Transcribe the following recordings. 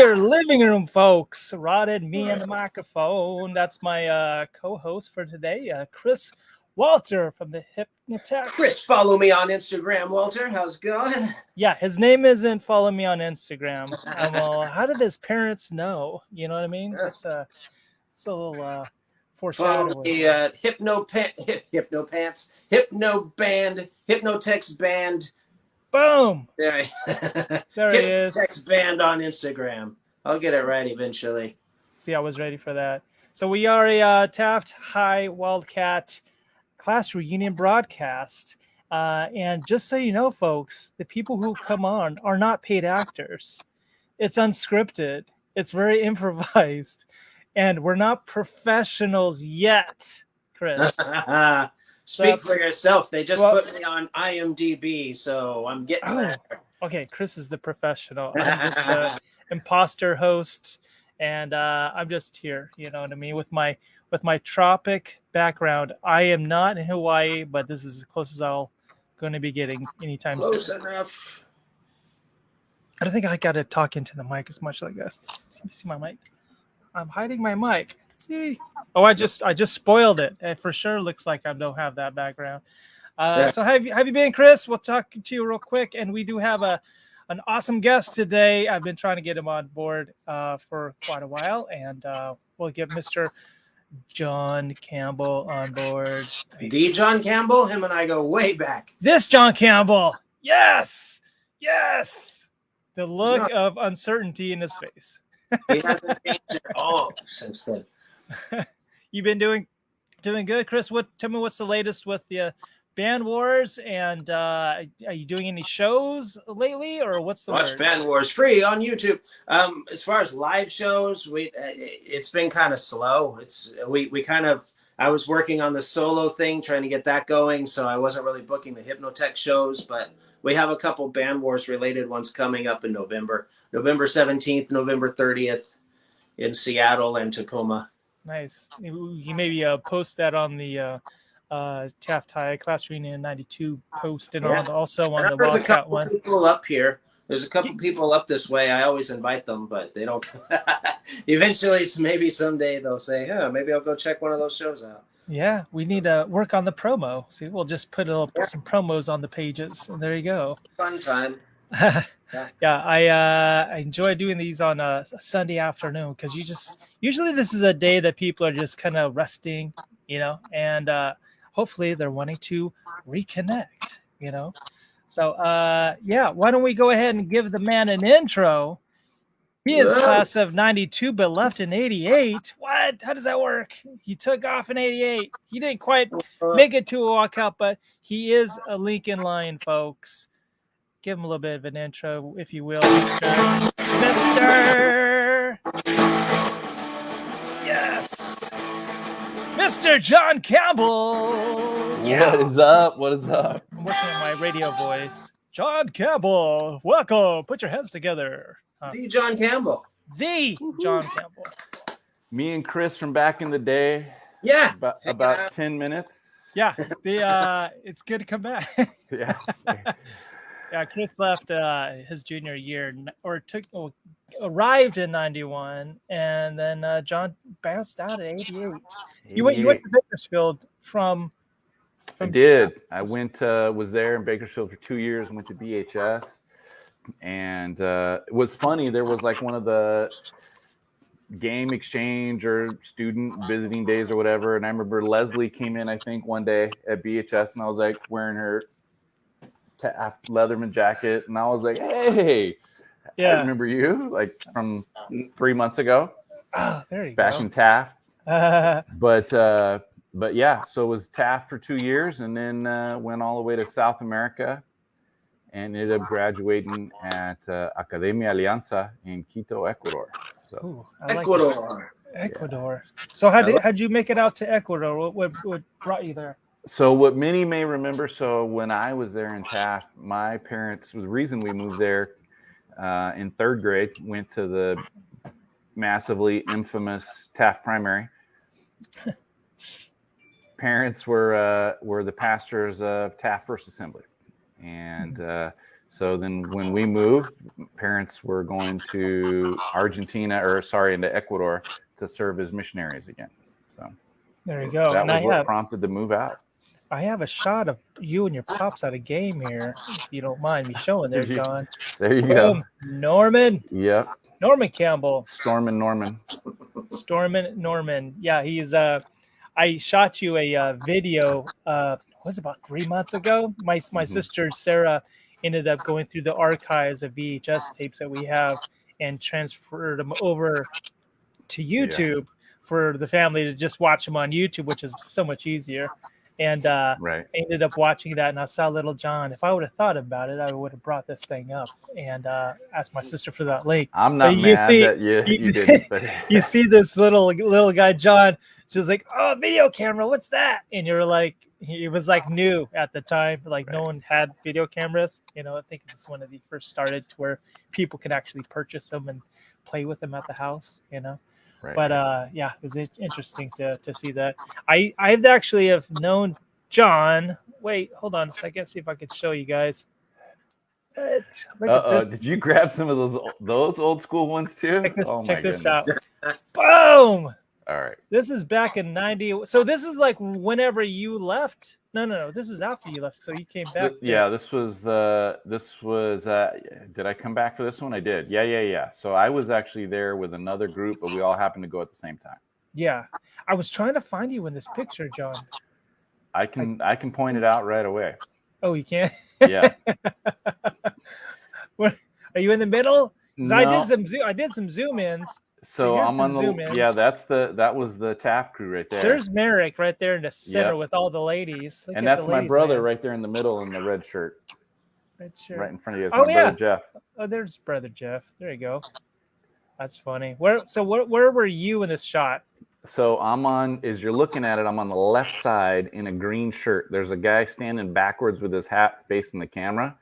your living room, folks. Rotted me and the microphone. That's my co-host for today, Chris Walter from the Hypnotex. Chris, follow me on Instagram, Walter. How's it going? Yeah, his name isn't follow me on Instagram. Well, how did his parents know? You know what I mean? It's a little foreshadowing. Follow me at Hypno Pants, Hypno Band, Hypnotex Band. Boom! There he is. Hypnotex Band on Instagram. I'll get it right eventually. See, I was ready for that. So we are a Taft High WiLDCaT class reunion broadcast. And just so you know, folks, the people who come on are not paid actors. It's unscripted. It's very improvised. And we're not professionals yet, Chris. Speak for yourself. They just put me on IMDb, so I'm getting there. Okay, Chris is the professional. I'm just the imposter host, and I'm just here, you know what I mean, with my tropic background. I am not in Hawaii, but this is as close as I'll going to be getting anytime soon. Close enough. I don't think I got to talk into the mic as much like this. See my mic? I'm hiding my mic. See? Oh, I just spoiled it. It for sure looks like I don't have that background. So have you been, Chris? We'll talk to you real quick, and we do have an awesome guest today. I've been trying to get him on board for quite a while, and we'll get Mr. John Campbell on board. The John Campbell? Him and I go way back. This John Campbell. Yes. The look of uncertainty in his face. He hasn't changed at all since then. You've been doing good, Chris. Tell me what's the latest with the Band Wars, and are you doing any shows lately, or what's the Watch word? Band Wars free on YouTube. As far as live shows, it's been kind of slow. I was working on the solo thing, trying to get that going, so I wasn't really booking the Hypnotex shows, but we have a couple Band Wars related ones coming up in November 17th, November 30th in Seattle and Tacoma. Nice. You maybe post that on the Taft High Class Reunion 92 post, and also on the WiLDCaT one. There's a couple people up here. There's a couple people up this way. I always invite them, but they don't. Eventually, maybe someday they'll say, "Oh, maybe I'll go check one of those shows out." Yeah, we need to work on the promo. See, we'll just put some promos on the pages, and there you go. Fun time. Yeah, I enjoy doing these on a Sunday afternoon, because usually this is a day that people are just kind of resting, you know, and hopefully they're wanting to reconnect, you know. So yeah, why don't we go ahead and give the man an intro? He is class of 92 but left in 88. What? How does that work? He took off in 88. He didn't quite make it to a walkout, but he is a Lincoln Lion, folks. Give him a little bit of an intro, if you will, Mr. Yes, Mr. John Campbell. Yeah. What is up? What is up? I'm working on my radio voice. John Campbell, welcome. Put your hands together. The John Campbell. The John Campbell. Me and Chris from back in the day. Yeah. About 10 minutes. Yeah. It's good to come back. Yeah. Yeah, Chris left his junior year, or arrived in 91, and then John bounced out at 88. You went to Bakersfield from I did. I was there in Bakersfield for 2 years and went to BHS. And it was funny. There was like one of the game exchange or student visiting days or whatever. And I remember Leslie came in, I think, one day at BHS, and I was like wearing her Taft Leatherman jacket. And I was like, hey, I remember you like from 3 months ago. Oh, there you back go. in Taft. But yeah, so it was Taft for 2 years, and then went all the way to South America and ended up graduating at Academia Alianza in Quito, Ecuador. So Ecuador. Ecuador. So how'd you make it out to Ecuador? What brought you there? So what many may remember, so when I was there in Taft, my parents, the reason we moved there in third grade, went to the massively infamous Taft Primary. Parents were the pastors of Taft First Assembly, and So then when we moved, parents were going to Argentina, or sorry, into Ecuador to serve as missionaries again. So There you go. that And was what prompted the move out. I have a shot of you and your pops at a game here, if you don't mind me showing there, John. There you go. Norman. Yep. Norman Campbell. Stormin' Norman. Stormin' Norman. Yeah, he's I shot you a video was about 3 months ago. My sister Sarah ended up going through the archives of VHS tapes that we have and transferred them over to YouTube for the family to just watch them on YouTube, which is so much easier. And I ended up watching that, and I saw Little John. If I would have thought about it, I would have brought this thing up and asked my sister for that link. I'm not mad that you didn't. But you see this little guy, John, just like, oh, video camera, what's that? And you're like, it was like new at the time. Like no one had video cameras. You know, I think it's when they first started to where people could actually purchase them and play with them at the house, you know. But yeah, it was interesting to see that. I've actually have known John. Wait, hold on a second. See if I could show you guys. Did you grab some of those old school ones too? Check this out. Boom. All right. This is back in 90. So this is like whenever you left. No. This was after you left. So you came back. This was did I come back for this one? I did. Yeah. So I was actually there with another group, but we all happened to go at the same time. Yeah. I was trying to find you in this picture, John. I can point it out right away. Oh, you can? Yeah. What, are you in the middle? No. I did some zoom ins. So I'm on the that was the Taft crew right there. There's Merrick right there in the center with all the ladies. And that's my brother right there in the middle in the red shirt. Red shirt. Right in front of you. That's my brother Jeff. Oh, there's brother Jeff. There you go. That's funny. Where were you in this shot? So I'm on, as you're looking at it, I'm on the left side in a green shirt. There's a guy standing backwards with his hat facing the camera,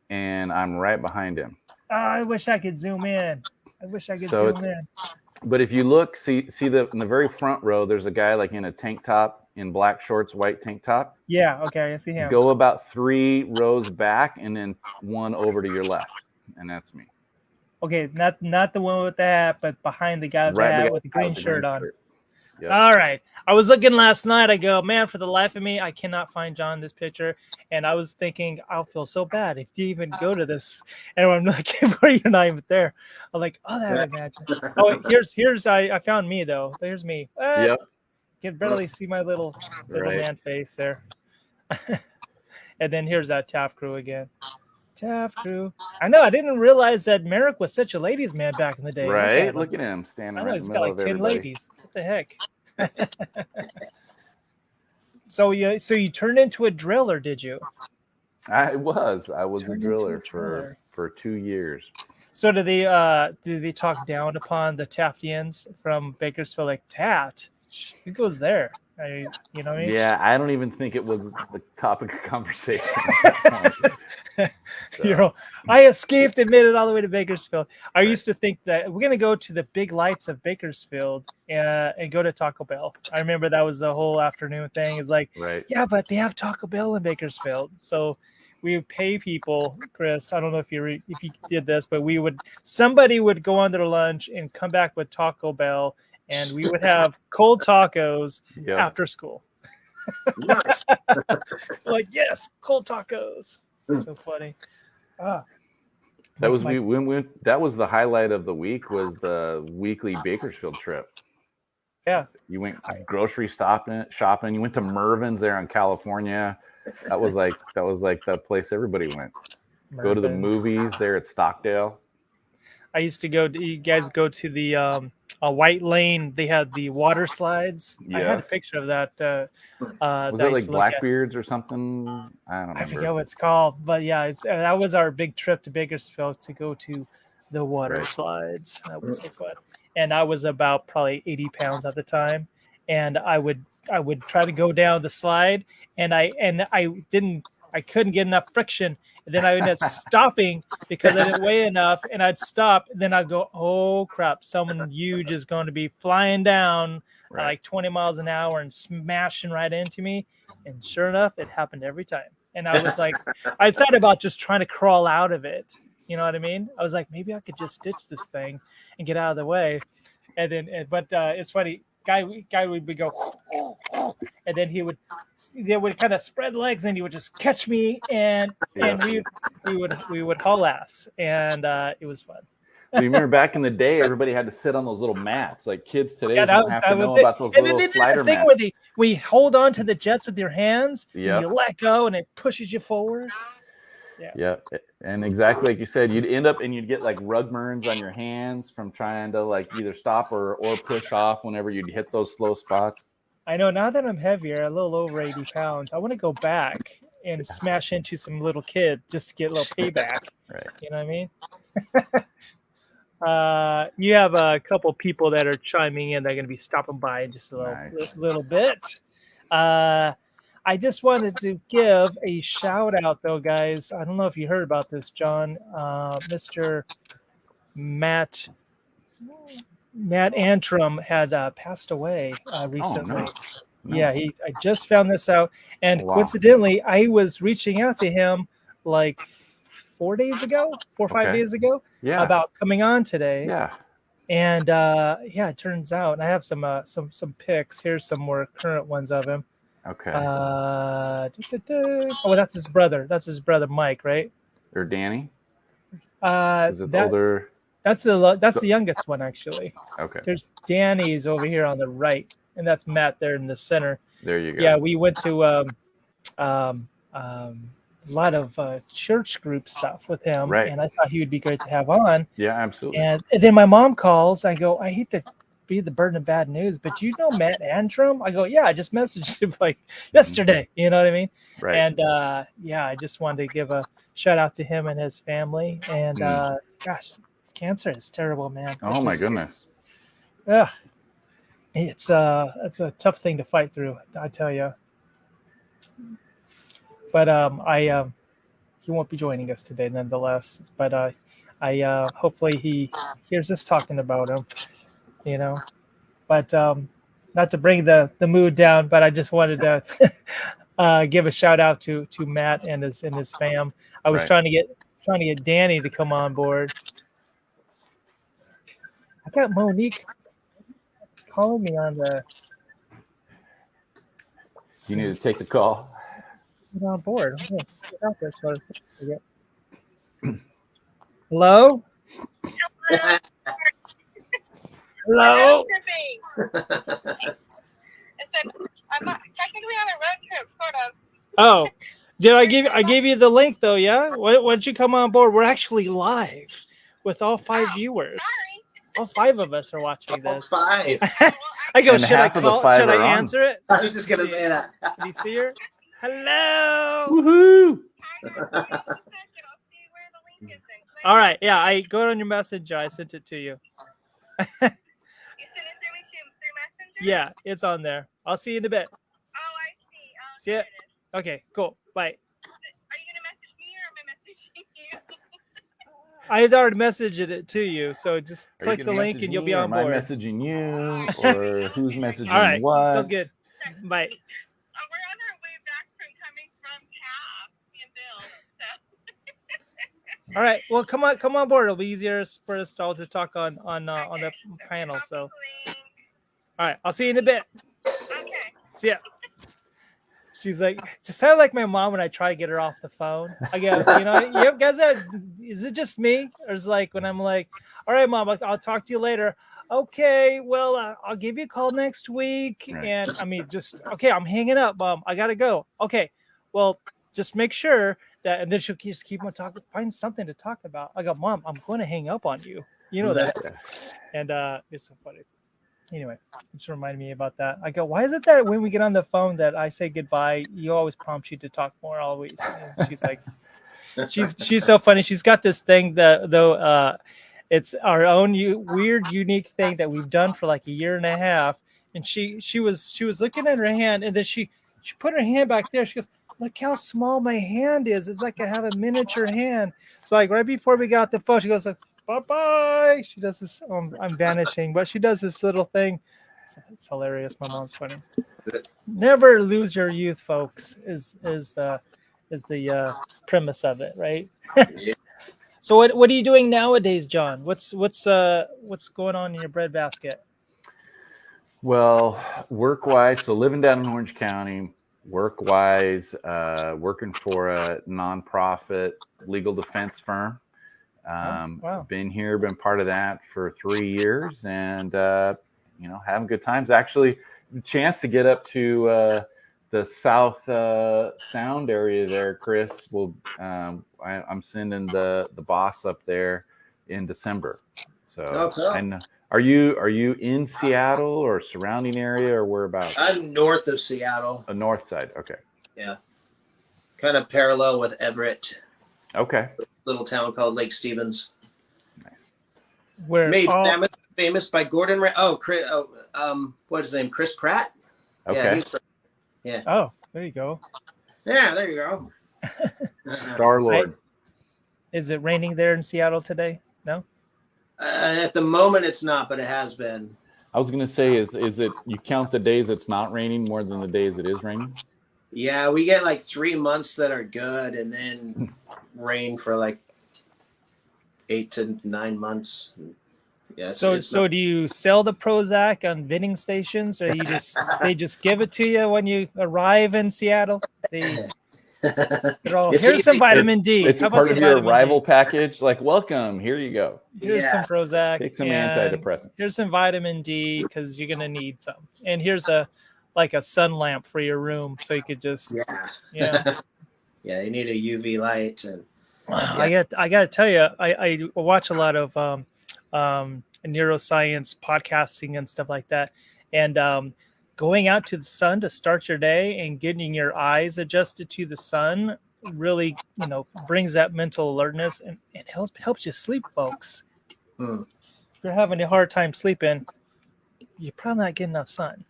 and I'm right behind him. Oh, I wish I could zoom in. Zoom in. But if you look, see in the very front row, there's a guy like in a tank top, in black shorts, white tank top. Yeah, okay, I see him. Go about 3 rows back and then 1 over to your left, and that's me. Okay, not the one with the hat, but behind the guy with the hat with the green shirt on. Yep. All right. I was looking last night. I go, man, for the life of me, I cannot find John in this picture. And I was thinking, I'll feel so bad if you even go to this. And I'm looking for you, not even there. I'm like, oh, that imagine. Oh, here's I found me though. There's me. Yep. You can barely see my little man face there. And then here's that Taft crew again. Taft crew. I know. I didn't realize that Merrick was such a ladies' man back in the day. Right. Look at him standing right in the middle of everybody. He's got like 10 ladies. What the heck? So you turned into a driller, did you? I was a driller for 2 years. So did they talk down upon the Taftians from Bakersfield, like Taft? Who goes there? You know what I mean? Yeah, I don't even think it was the topic of conversation. So. I escaped and made it all the way to Bakersfield. I used to think that we're gonna go to the big lights of Bakersfield and go to Taco Bell. I remember that was the whole afternoon thing. It's like, yeah, but they have Taco Bell in Bakersfield, so we would pay people, Chris. I don't know if you did this, but somebody would go on their lunch and come back with Taco Bell. And we would have cold tacos after school. Nice. Like, yes, cold tacos. So funny. That was that was the highlight of the week, was the weekly Bakersfield trip. Yeah. You went grocery shopping. You went to Mervin's there in California. That was like the place everybody went. Mervin's. Go to the movies there at Stockdale. I used to go. You guys go to the White Lane. They had the water slides. Yes. I had a picture of that. Was it like Blackbeard's or something? I don't remember. I forget what it's called, but yeah, that was our big trip to Bakersfield to go to the water slides. That was so fun. And I was about probably 80 pounds at the time, and I would try to go down the slide, and I couldn't get enough friction. And then I ended up stopping because I didn't weigh enough, and I'd stop. And then I'd go, oh, crap, someone huge is going to be flying down like 20 miles an hour and smashing right into me. And sure enough, it happened every time. And I was like, I thought about just trying to crawl out of it. You know what I mean? I was like, maybe I could just ditch this thing and get out of the way. And then, but it's funny. Guy would go, and then they would kind of spread legs, and he would just catch me, and we would haul ass, and it was fun. Well, you remember back in the day, everybody had to sit on those little mats. Like kids today don't have to know it. about those And little then slider the thing mats. where we hold on to the jets with your hands, and you let go, and it pushes you forward. Yeah, and exactly like you said, you'd end up and you'd get like rug burns on your hands from trying to like either stop or push off whenever you'd hit those slow spots. I know now that I'm heavier, a little over 80 pounds, I want to go back and smash into some little kid just to get a little payback. Right. You know what I mean? You have a couple people that are chiming in. They're going to be stopping by in just a little bit. I just wanted to give a shout out, though, guys. I don't know if you heard about this, John. Mr. Matt Antrim had passed away recently. Oh, no. Yeah, I just found this out, and coincidentally, I was reaching out to him like 4 days ago, 4 or 5 days ago, about coming on today. Yeah. And it turns out, and I have some pics. Here's some more current ones of him. Okay. Oh, that's his brother. That's his brother Mike, right? Or Danny? Is it older? That's the youngest one, actually. Okay. There's Danny's over here on the right, and that's Matt there in the center. There you go. Yeah, we went to a lot of church group stuff with him, and I thought he would be great to have on. Yeah, absolutely. And then my mom calls. I go, I hate to be the burden of bad news, but you know Matt Antrim? I go, yeah, I just messaged him like yesterday. You know what I mean? Right. And I just wanted to give a shout out to him and his family. And gosh, cancer is terrible, man. Oh my goodness. It's a tough thing to fight through, I tell you. But he won't be joining us today, nonetheless. But I hopefully he hears us talking about him. You know, but not to bring the mood down, but I just wanted to give a shout out to Matt and his fam. I was trying to get Danny to come on board. I got Monique calling me on the. You need to take the call. Get on board. Get out there, so hello. Hello. I'm technically on a road trip, sort of. Oh, I gave you the link though? Yeah. Why don't you come on board? We're actually live with all 5 viewers. Sorry. All 5 of us are watching this. All 5. I go. And Should I half of the call? 5 Should are I on. answer it? I was just gonna say that. Can you see her? Hello. Woohoo! All right. Yeah. I go on your messenger. I sent it to you. You sent it through Messenger? Yeah, it's on there. I'll see you in a bit. Oh, I see. See it? Okay, cool. Bye. Are you going to message me or am I messaging you? I had already messaged it to you, so just Are click you the gonna link message and you'll me, be or on am I board. messaging you, or who's messaging All right, what? sounds good. Bye. We're on our way back from coming from Taft, me and Bill. So. All right. Well, come on board. It'll be easier for us all to talk on the panel. So, all right. I'll see you in a bit. Okay. See ya. She's like, just sounded like my mom when I try to get her off the phone. I go, you guys is it just me? Or is it like when I'm like, all right, mom, I'll talk to you later. Okay, well, I'll give you a call next week. Right. And I mean, okay, I'm hanging up, mom. I got to go. Okay, well, just make sure that, and then she'll just keep on talking, find something to talk about. I go, mom, I'm going to hang up on you. You know that. And it's so funny. Anyway, it just reminded me about that. I go, why is it that when we get on the phone that I say goodbye, you always prompt you to talk more always? And she's like, she's so funny. She's got this thing that though it's our own weird, unique thing that we've done for like a year and a half. And she was looking at her hand, and then she put her hand back there. She goes, look how small my hand is. It's like I have a miniature hand. It's like right before we got the phone, she goes like, bye-bye. She does this, I'm vanishing, but she does this little thing. It's hilarious. My mom's funny. Never lose your youth, folks, is the is the premise of it, right? Yeah. So what are you doing nowadays, John? What's going on in your breadbasket? Well, work-wise, so living down in Orange County, work-wise, working for a nonprofit legal defense firm. Wow. Been here, been part of that for 3 years, and having good times. Actually, the chance to get up to the South Sound area there, Chris. I'm sending the boss up there in December. So, cool. and are you in Seattle or surrounding area or whereabouts? I'm north of Seattle. A north side. Okay. Yeah. Kind of parallel with Everett. Okay. Little town called Lake Stevens. Where Made famous by Gordon. What's his name? Chris Pratt. Okay. Yeah. Oh, there you go. Yeah, there you go. Star-Lord. Is it raining there in Seattle today? No. At the moment, it's not, but it has been. I was gonna say, is it you count the days it's not raining more than the days it is raining? Yeah, we get like 3 months that are good, and then rain for like 8 to 9 months. Yeah. So do you sell the Prozac on vending stations, or they just give it to you when you arrive in Seattle? Here's some vitamin D. It's part of your arrival package. Like, welcome, here you go. Here's some Prozac. Take some antidepressants. Here's some vitamin D because you're gonna need some. And here's a sun lamp for your room, so you could just yeah, you need a UV light. And I got to tell you, I watch a lot of neuroscience podcasting and stuff like that, and going out to the sun to start your day and getting your eyes adjusted to the sun really, brings that mental alertness and helps you sleep, folks. If you're having a hard time sleeping, you're probably not getting enough sun.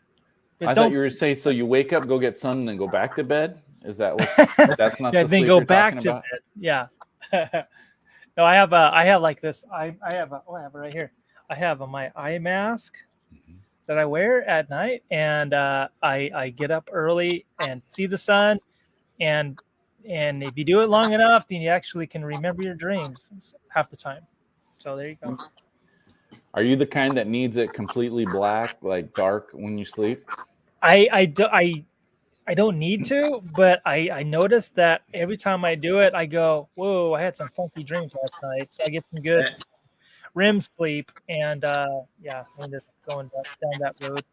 I thought you were saying, so you wake up, go get sun, and then go back to bed? Is that what? That's not the then sleep go you're back talking to about? bed. Yeah. No, I have like this. I have it right here. I have my eye mask that I wear at night, and I get up early and see the sun, and if you do it long enough, then you actually can remember your dreams half the time. So there you go. Are you the kind that needs it completely black, like dark, when you sleep? I don't need to, but I notice that every time I do it, I go, whoa, I had some funky dreams last night. So I get some good REM sleep, and I'm just going down that road.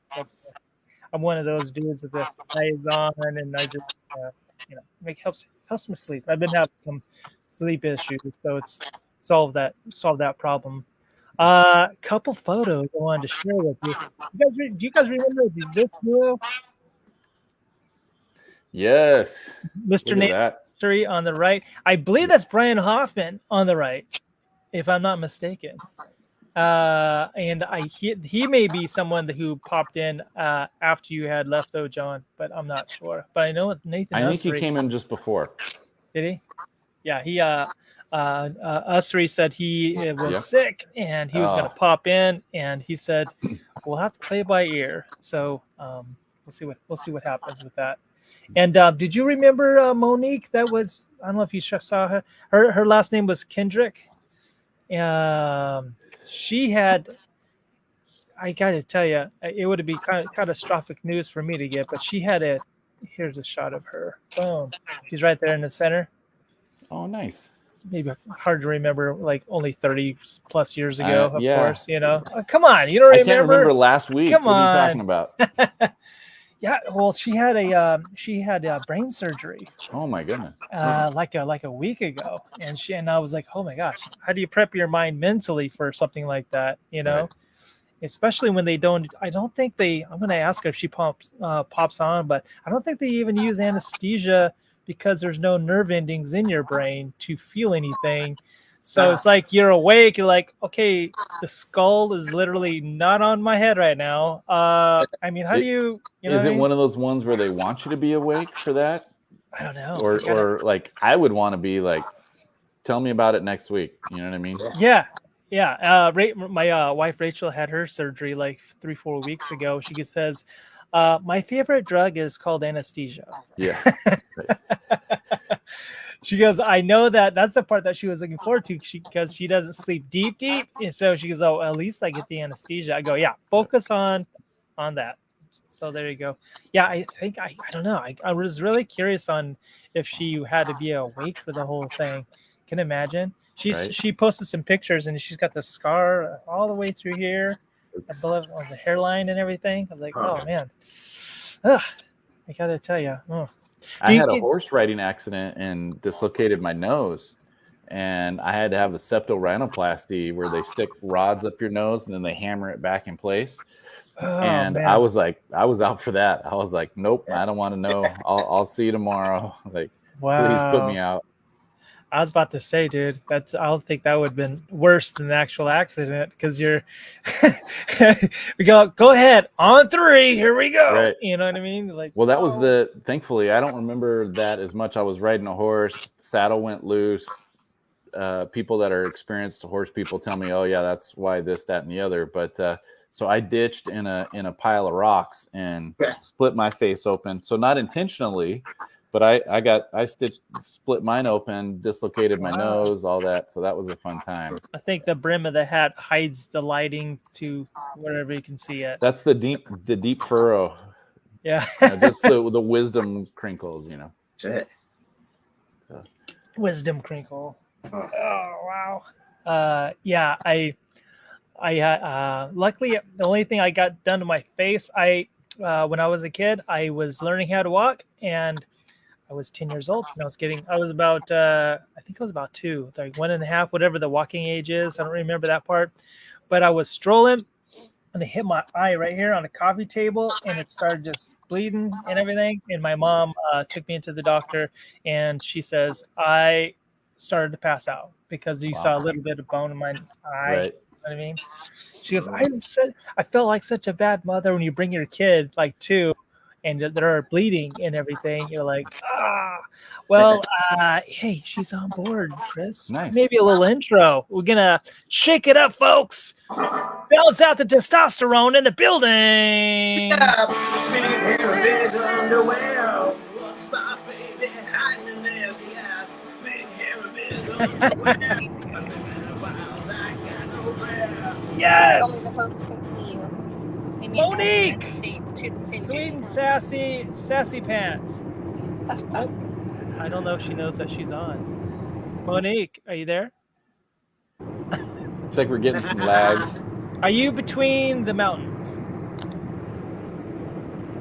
I'm one of those dudes with the eyes on, and I just helps me sleep. I've been having some sleep issues, so it's solved that problem. Couple photos I wanted to share with you. Do you guys remember this duo? Yes. Mr. Nate on the right. I believe that's Brian Hoffman on the right, if I'm not mistaken. And he may be someone who popped in after you had left, though, John, but I'm not sure. But I know Nathan. I think he came in just before. Did he? Yeah, he Usry said he was sick and he was going to pop in, and he said we'll have to play by ear. So we'll see what happens with that. And did you remember Monique? That was, I don't know if you saw her. Her last name was Kendrick. She had, I got to tell you, it would be kind of catastrophic news for me to get, but she had here's a shot of her. Boom. She's right there in the center. Oh, nice. Maybe hard to remember, like only 30 plus years ago, of course, come on, you don't remember? I can't remember last week. Come on. What are you talking about? Yeah, well, she had a brain surgery. Oh my goodness! Like a week ago, and I was like, oh my gosh, how do you prep your mind mentally for something like that? Right. Especially when they don't. I don't think they. I'm going to ask her if she pops on, but I don't think they even use anesthesia because there's no nerve endings in your brain to feel anything. So it's like you're awake. You're like, okay, the skull is literally not on my head right now. I mean, how do you? Is it one of those ones where they want you to be awake for that? I don't know. Or like I would want to be like, tell me about it next week. You know what I mean? Yeah. My wife Rachel had her surgery like 3-4 weeks ago. She says, My favorite drug is called anesthesia. Yeah. She goes, I know that's the part that she was looking forward to because she doesn't sleep deep. And so she goes, oh, at least I get the anesthesia. I go, yeah, focus on that. So there you go. Yeah, I think I don't know. I was really curious on if she had to be awake for the whole thing. Can you imagine? She posted some pictures and she's got the scar all the way through here, above on the hairline and everything. I'm like, oh man. Ugh, I gotta tell you. Oh. I had a horse riding accident and dislocated my nose, and I had to have a septorhinoplasty where they stick rods up your nose and then they hammer it back in place. And man. I was out for that. I was like, nope, I don't want to know. I'll see you tomorrow. Like, wow. Please put me out. I was about to say, dude, I don't think that would have been worse than the actual accident because you're we go ahead on 3, here we go. Right. You know what I mean? Like, well, that was thankfully I don't remember that as much. I was riding a horse, saddle went loose. People that are experienced horse people tell me, oh yeah, that's why this, that, and the other. But so I ditched in a pile of rocks and split my face open. So not intentionally, but I split mine open, dislocated my nose, all that. So that was a fun time. I think the brim of the hat hides the lighting to wherever you can see it. That's the deep furrow. Yeah. That's the wisdom crinkles, you know. That's it. So. Wisdom crinkle. Oh wow. Yeah, I luckily the only thing I got done to my face, when I was a kid, I was learning how to walk, and I was 10 years old. And I was about I think I was about 2, like 1.5, whatever the walking age is. I don't remember that part, but I was strolling and it hit my eye right here on a coffee table, and it started just bleeding and everything. And my mom took me into the doctor, and she says I started to pass out because you saw a little bit of bone in my eye. Right. You know what I mean? She goes, I felt like such a bad mother when you bring your kid like 2 and they're bleeding and everything. You're like, well, hey, she's on board, Chris. Nice. Maybe a little intro. We're gonna shake it up, folks. Balance out the testosterone in the building. Yeah, big hair, big underwear. What's my baby hiding in this? Yeah, big hair, big underwear. Yes. Only the host can see you. Monique, sweet and sassy pants. Oh, I don't know if she knows that she's on. Monique, are you there? It's like we're getting some lags. Are you between the mountains?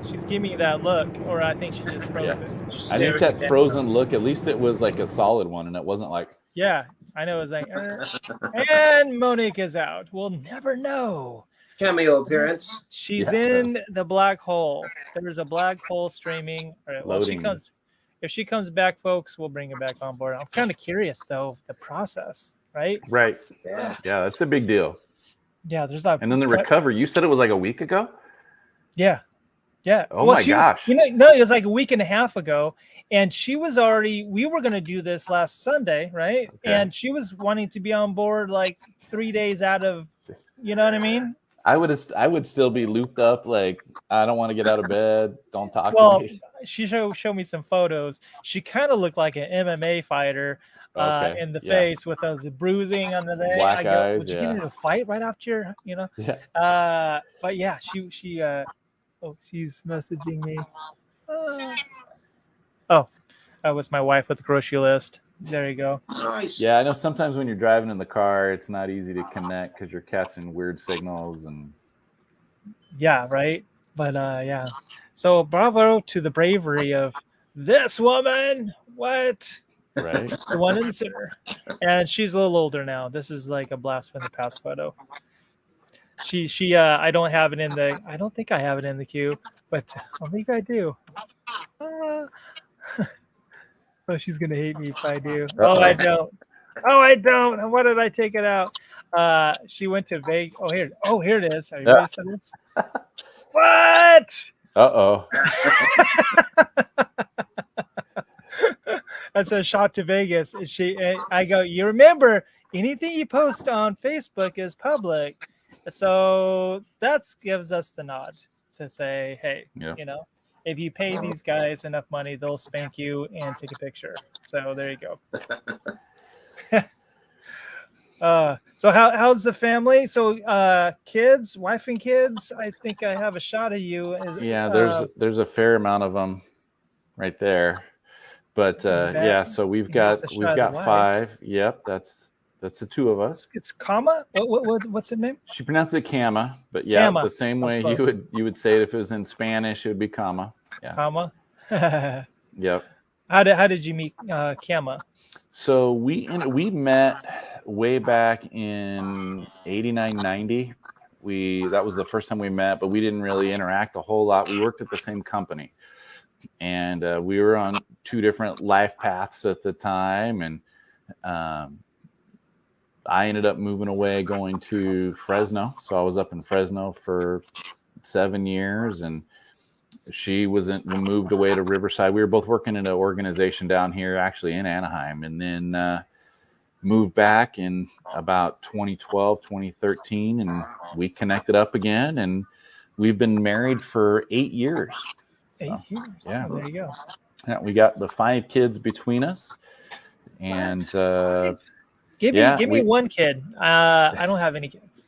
She's giving me that look, or I think she just froze it. I think that frozen look, at least it was like a solid one, and it wasn't like... Yeah, I know. It was like... and Monique is out. We'll never know. Cameo appearance. She's in the black hole. There's a black hole streaming. All right, well, if she comes back, folks, we'll bring her back on board. I'm kind of curious, though, the process, right? Right. Yeah, that's a big deal. Yeah, there's that. And then the recovery. You said it was like a week ago? Yeah. Yeah. Oh, my gosh. No, it was like a week and a half ago. And she was we were going to do this last Sunday, right? Okay. And she was wanting to be on board like 3 days out of, you know what I mean? I would still be looped up, like, I don't want to get out of bed. Don't talk to me. She showed me some photos. She kind of looked like an MMA fighter in the face with the bruising on the leg. Black eyes, would you get into a fight right after your, you know? Yeah. But yeah, she's messaging me. That was my wife with the grocery list. There you go. Nice. Yeah, I know sometimes when you're driving in the car, it's not easy to connect because your cat's in weird signals and. Yeah, right. But yeah. So bravo to the bravery of this woman. What? Right. The one in the center. And she's a little older now. This is like a blast from the past photo. She I don't have it in the. I don't think I have it in the queue, but I think I do. Oh, she's gonna hate me if I do. Oh, I don't. Oh, I don't. Why did I take it out? She went to Vegas. Oh, here it is. Are you ready for this? What? Uh-oh. That's a shot to Vegas. I go, you remember, anything you post on Facebook is public. So that gives us the nod. to say, hey, Yeah. you know, if you pay these guys enough money, they'll spank you and take a picture. So there you go. So how's the family? So kids, wife and kids. I think I have a shot of you. Yeah, there's a fair amount of them right there. But yeah, so we've here's the got shot of the wife. 5. Yep, that's the 2 of us. It's Kama. What's the name? She pronounced it Kama, but yeah, Kama. the same way Close. you would say it if it was in Spanish, it would be Kama. Yeah. Kama. Yep. How did you meet Kama? So we met way back in 89, 90. That was the first time we met, but we didn't really interact a whole lot. We worked at the same company, and we were on 2 different life paths at the time. And I ended up moving away, going to Fresno. So I was up in Fresno for 7 years, and she moved away to Riverside. We were both working in an organization down here, actually in Anaheim, and then moved back in about 2012, 2013, and we connected up again, and we've been married for 8 years. 8 years. Yeah. Oh, there you go. Yeah, we got the 5 kids between us, and give me one kid. I don't have any kids.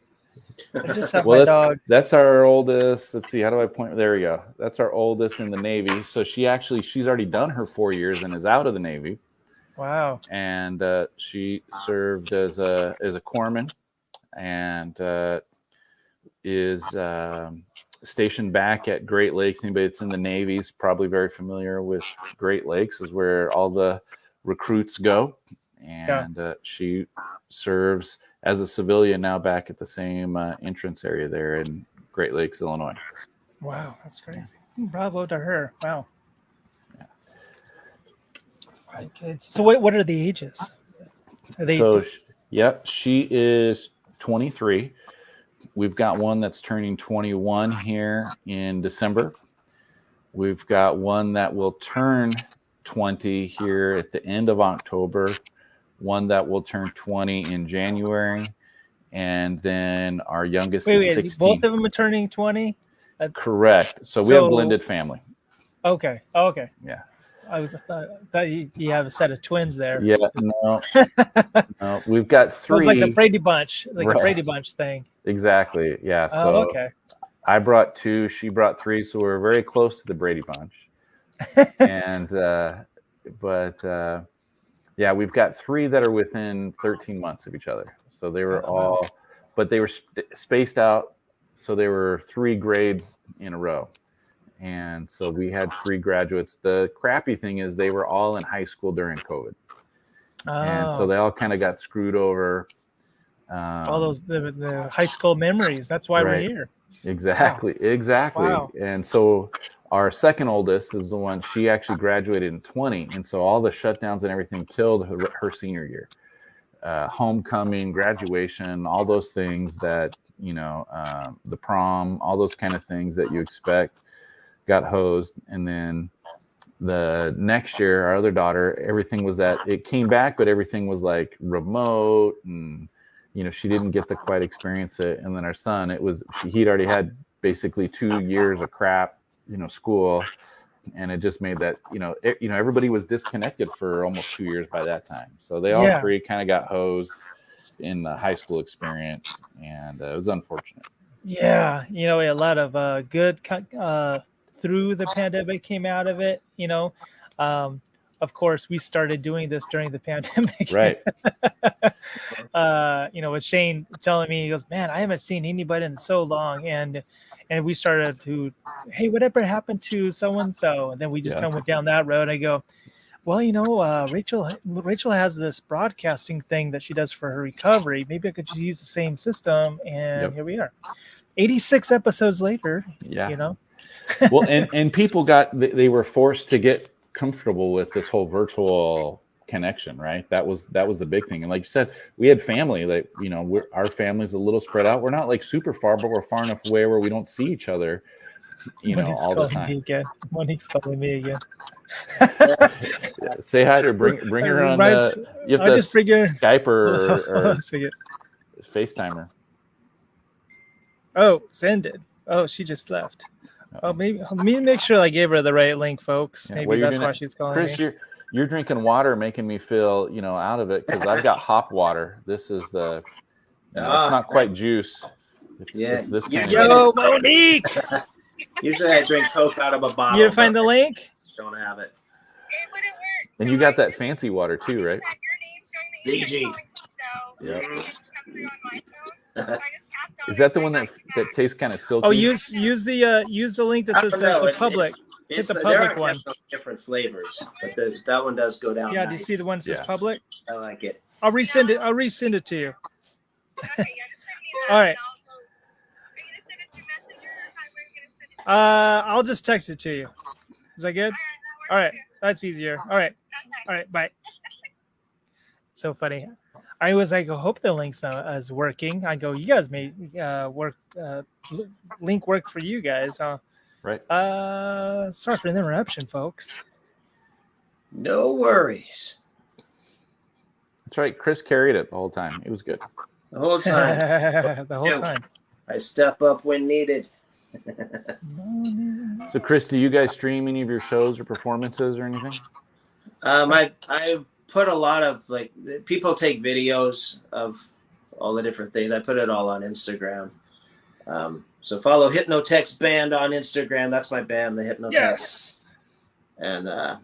I just have my dog. That's our oldest. Let's see, how do I point? There we go. That's our oldest in the Navy. So she's already done her 4 years and is out of the Navy. Wow. And she served as a corpsman, and is stationed back at Great Lakes. Anybody that's in the Navy is probably very familiar with Great Lakes, is where all the recruits go. And she serves as a civilian now back at the same entrance area there in Great Lakes, Illinois. Wow, that's crazy. Bravo to her. Wow. Yeah. 5 kids. So what are the ages? She is 23. We've got one that's turning 21 here in December. We've got one that will turn 20 here at the end of October, one that will turn 20 in January, and then our youngest is 16. Both of them are turning 20? Correct. So we have blended family. Okay. Okay. Yeah. I thought you have a set of twins there. Yeah, no. We've got 3. So it's like the Brady Bunch, the Brady Bunch thing. Exactly. Yeah. Oh, so okay. I brought 2, she brought 3, so we're very close to the Brady Bunch. And yeah, we've got 3 that are within 13 months of each other. So they were but they were spaced out. So they were 3 grades in a row. And so we had 3 graduates. The crappy thing is they were all in high school during COVID. And so they all kind of got screwed over. All those the high school memories. That's why we're here. Exactly. Wow. Exactly. Wow. And so our second oldest is the one, she actually graduated in 20. And so all the shutdowns and everything killed her senior year. Homecoming, graduation, all those things that, the prom, all those kind of things that you expect got hosed. And then the next year, our other daughter, everything was it came back, but everything was like remote, and she didn't get to quite experience it. And then our son, he'd already had basically 2 years of crap, school, and it just made that everybody was disconnected for almost 2 years by that time. So they all 3 kind of got hosed in the high school experience, and it was unfortunate. Yeah, a lot of good through the pandemic came out of it. Of course, we started doing this during the pandemic. Right. With Shane telling me, he goes, "Man, I haven't seen anybody in so long," and we started to, "Hey, whatever happened to so and so?" And then we just kind of went down that road. I go, "Well, Rachel has this broadcasting thing that she does for her recovery. Maybe I could just use the same system." And here we are, 86 episodes later. Yeah. Well, and people they were forced to get comfortable with this whole virtual connection, right? That was the big thing. And like you said, we had family that, our family's a little spread out. We're not like super far, but we're far enough away where we don't see each other, all the time. Monique's calling me again. Say hi to her. Bring her on. You have to just bring her Skype or FaceTime her. Oh, send it. Oh, she just left. Oh, maybe let me make sure I gave her the right link, folks. Yeah, Maybe that's why she's calling Chris, me. you're drinking water, making me feel out of it because I've got hop water. This is the it's not quite juice. It's this kind of. Yo, Monique. Usually I drink Coke out of a bottle. You find the link? Don't have it. And you got that fancy water too, right? DG. Yep. Is that the one that tastes kind of silky? Oh, use the link that says the public. Hit the public one. Different flavors, but that one does go down. Yeah, do you see the one that says public? I like it. I'll resend it. I'll resend it to you. All right. I'll just text it to you. Is that good? All right, that's easier. All right, bye. So funny. I was like, I hope the link's is working. I go, you guys may link work for you guys. Right. Sorry for the interruption, folks. No worries. That's right. Chris carried it the whole time. It was good. The whole time. The whole time. I step up when needed. So, Chris, do you guys stream any of your shows or performances or anything? I put a lot of people take videos of all the different things. I put it all on Instagram. So follow Hypnotex Band on Instagram. That's my band, the Hypnotex. Yes. And I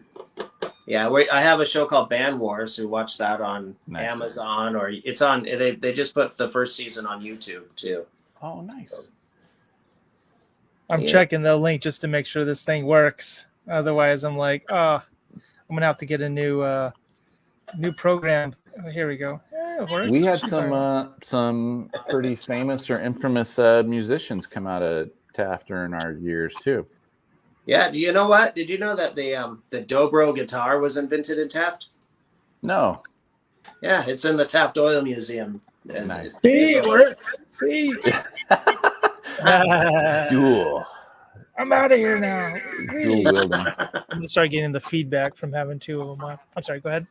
have a show called Band Wars. Who watch that on Amazon or it's on. They just put the first season on YouTube too. Oh, nice. I'm checking the link just to make sure this thing works. Otherwise, I'm like, I'm gonna have to get a new program. Oh, here we go. Yeah, it works. We had some pretty famous or infamous musicians come out of Taft during our years too. Yeah. Do you know what? Did you know that the dobro guitar was invented in Taft? No. Yeah, it's in the Taft Oil Museum. Nice. See, it works. See. Duel. I'm out of here now. Dual wielding. I'm gonna start getting the feedback from having two of them on. I'm sorry. Go ahead.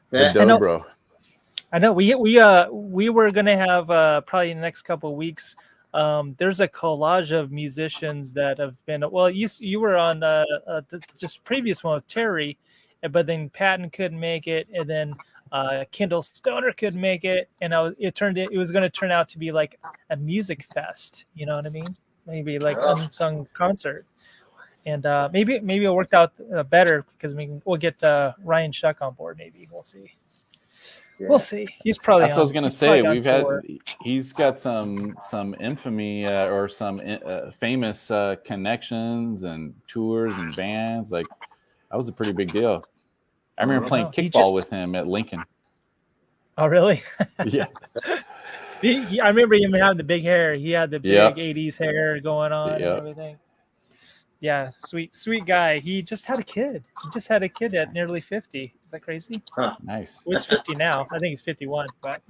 The dobro. I know. We were gonna have probably in the next couple of weeks. There's a collage of musicians that have been. Well, you were on just previous one with Terry, but then Patton couldn't make it, and then Kendall Stoner couldn't make it, and it was going to turn out to be like a music fest. You know what I mean? Maybe like unsung concert, and maybe it worked out better because we'll get Ryan Shuck on board. Maybe we'll see. Yeah. We'll see. He's probably. That's what I was gonna say. He's got some infamy or some famous connections and tours and bands. Like that was a pretty big deal. I remember playing kickball with him at Lincoln. Oh, really? Yeah. I remember him having the big hair. He had the big 80s hair going on and everything. Yeah, sweet guy. He just had a kid. He just had a kid at nearly 50. Is that crazy? Huh. Nice. Well, he's 50 now. I think he's 51, but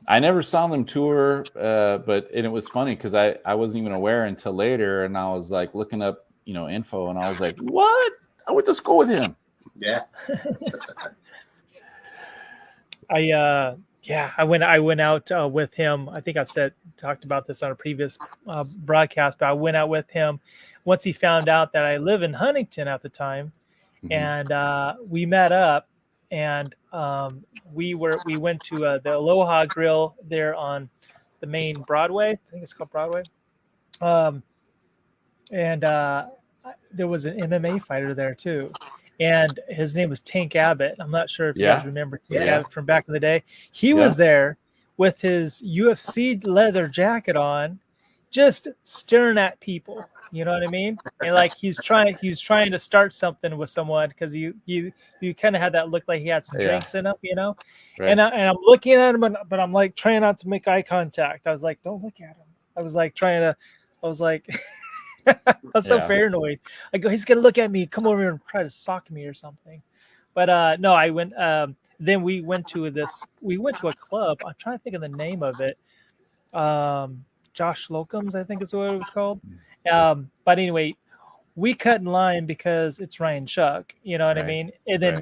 I never saw them tour, but it was funny because I wasn't even aware until later, and I was like looking up, info, and I was like, what? I went to school with him. Yeah. I went out with him. I think I've talked about this on a previous broadcast, but I went out with him once he found out that I live in Huntington at the time, and we met up, and we went to the Aloha Grill there on the main Broadway. I think it's called Broadway, and there was an MMA fighter there too. And his name was Tank Abbott. I'm not sure if you guys remember Tank Abbott from back in the day. He was there with his UFC leather jacket on, just staring at people. You know what I mean? And like he was trying to start something with someone because you kind of had that look like he had some drinks in him, Right. And I'm looking at him, but I'm like trying not to make eye contact. I was like, don't look at him. I was like. I was so paranoid. I go, he's gonna look at me, come over here and try to sock me or something. But no, I went. Then we went to a club. I'm trying to think of the name of it. Josh Locum's, I think is what it was called. But anyway, we cut in line because it's Ryan Shuck. You know what I mean? And then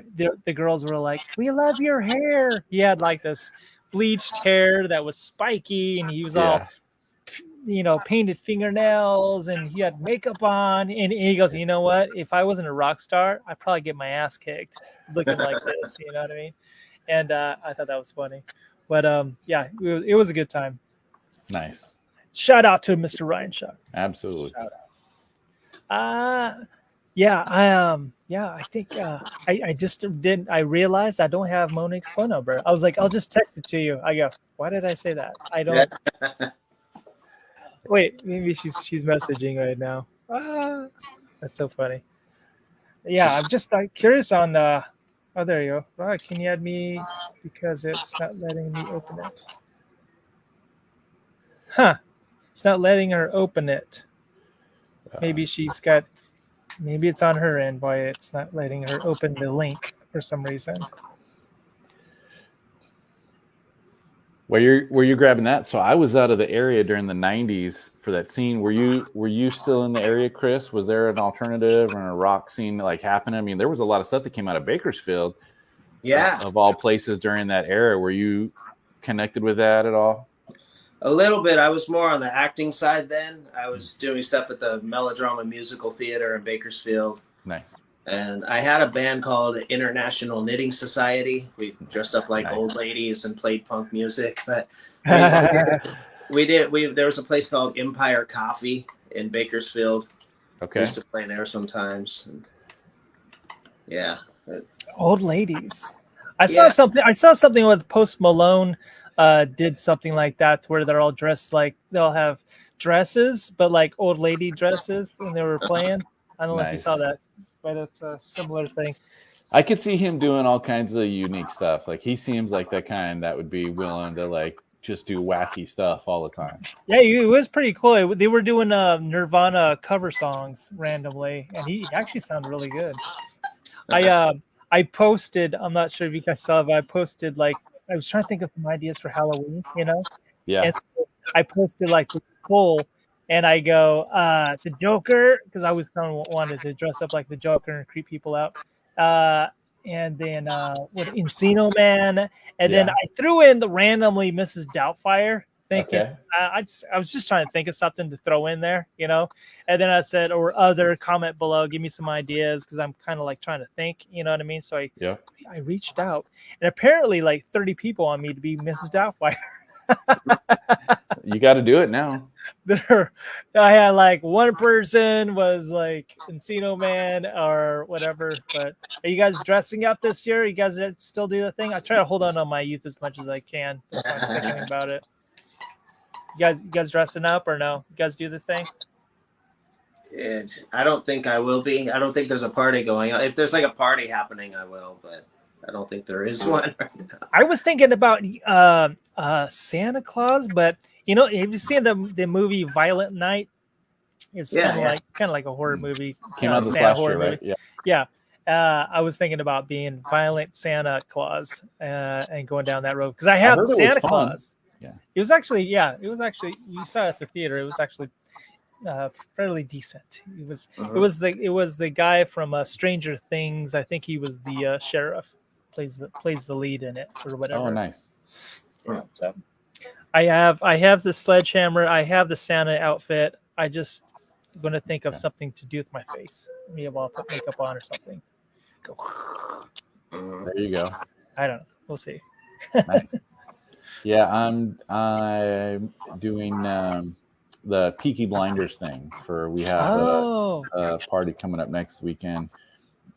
the girls were like, "We love your hair." He had like this bleached hair that was spiky, and he was all painted fingernails and he had makeup on. And he goes, you know what? If I wasn't a rock star, I'd probably get my ass kicked looking like this. You know what I mean? And I thought that was funny. But yeah, it was a good time. Nice. Shout out to Mr. Ryan Shuck. Absolutely. Shout out. Yeah, I think I just didn't. I realized I don't have Monique's phone number. I was like, I'll just text it to you. I go, why did I say that? I don't. Wait, maybe she's messaging right now. That's so funny. Yeah, I'm just curious on. Oh, there you go. Right, can you add me because it's not letting me open it? Huh? It's not letting her open it. Maybe she's got. Maybe it's on her end why it's not letting her open the link for some reason. Where you're grabbing that? So I was out of the area during the '90s for that scene. Were you still in the area, Chris? Was there an alternative or a rock scene like happening? I mean, there was a lot of stuff that came out of Bakersfield. Yeah. Of all places during that era. Were you connected with that at all? A little bit. I was more on the acting side then. I was doing stuff at the Melodrama Musical Theater in Bakersfield. Nice. And I had a band called International Knitting Society. We dressed up like old ladies and played punk music. But there was a place called Empire Coffee in Bakersfield. Okay. We used to play there sometimes. And yeah. Old ladies. I saw something with Post Malone did something like that where they're all dressed like they'll have dresses, but like old lady dresses, and they were playing. I don't know if you saw that, but it's a similar thing. I could see him doing all kinds of unique stuff. Like he seems like that kind that would be willing to like just do wacky stuff all the time. Yeah, it was pretty cool. They were doing Nirvana cover songs randomly, and he actually sounded really good. I posted. I'm not sure if you guys saw it, but I posted like I was trying to think of some ideas for Halloween. Yeah. And so I posted like this poll, and I go the Joker because I always kind of wanted to dress up like the Joker and creep people out. And then Encino Man, and then I threw in randomly Mrs. Doubtfire. Thinking, I was just trying to think of something to throw in there, and then I said, or other comment below, give me some ideas because I'm kind of like trying to think, you know what I mean? So I reached out, and apparently like 30 people want me to be Mrs. Doubtfire. You got to do it now. I had like one person was like Encino Man or whatever. But are you guys dressing up this year? You guys still do the thing? I try to hold on my youth as much as I can. If I'm thinking about it. You guys dressing up or no? You guys do the thing? I don't think I will be. I don't think there's a party going on. If there's like a party happening, I will, but I don't think there is one right now. I was thinking about Santa Claus, but have you seen the movie Violent Night? It's kind of like a horror movie. Came out this last year, right? Yeah. I was thinking about being Violent Santa Claus and going down that road because I have Santa Claus. Yeah. It was actually you saw it at the theater. It was actually fairly decent. It was the guy from Stranger Things. I think he was the sheriff. Plays the lead in it or whatever. Oh, nice. So I have the sledgehammer. I have the Santa outfit. I just going to think of something to do with my face. Maybe I'll put makeup on or something. Go. There you go. I don't know. We'll see. Nice. Yeah, I'm doing the Peaky Blinders thing we have a party coming up next weekend,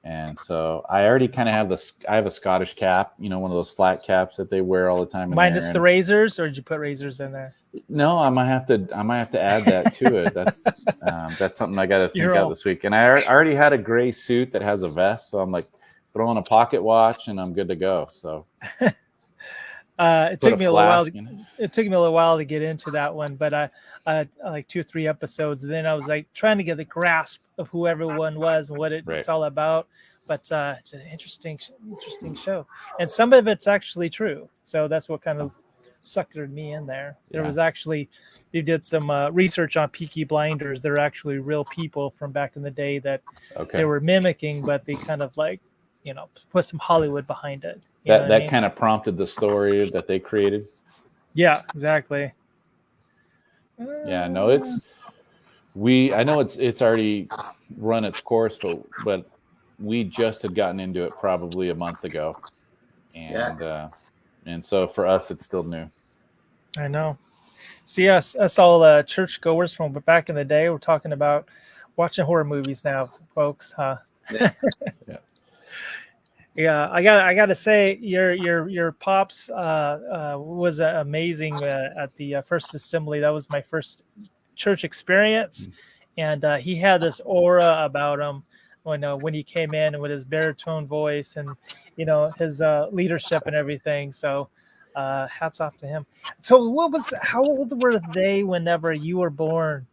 and so I already kind of have I have a Scottish cap, one of those flat caps that they wear all the time. Minus the razors, or did you put razors in there? No, I might have to add that to it. That's something I got to think out this week. And I already had a gray suit that has a vest, so I'm like throw on a pocket watch and I'm good to go. So. It took me a little while to get into that one, but I like 2 or 3 episodes. And then I was like trying to get the grasp of who everyone was and what it's all about. But it's an interesting show, and some of it's actually true. So that's what kind of suckered me in there. There was actually they did some research on Peaky Blinders. They're actually real people from back in the day that they were mimicking, but they kind of like put some Hollywood behind it. That kind of prompted the story that they created. Yeah, exactly. Yeah, no, I know it's already run its course, but we just had gotten into it probably a month ago, Yeah. and so for us it's still new. I know. See, us all church goers from back in the day, we're talking about watching horror movies now, folks. Huh? Yeah. Yeah. Yeah, I got to say, your pops was amazing at the first assembly. That was my first church experience, and he had this aura about him when he came in with his baritone voice and his leadership and everything. So, hats off to him. So, how old were they whenever you were born,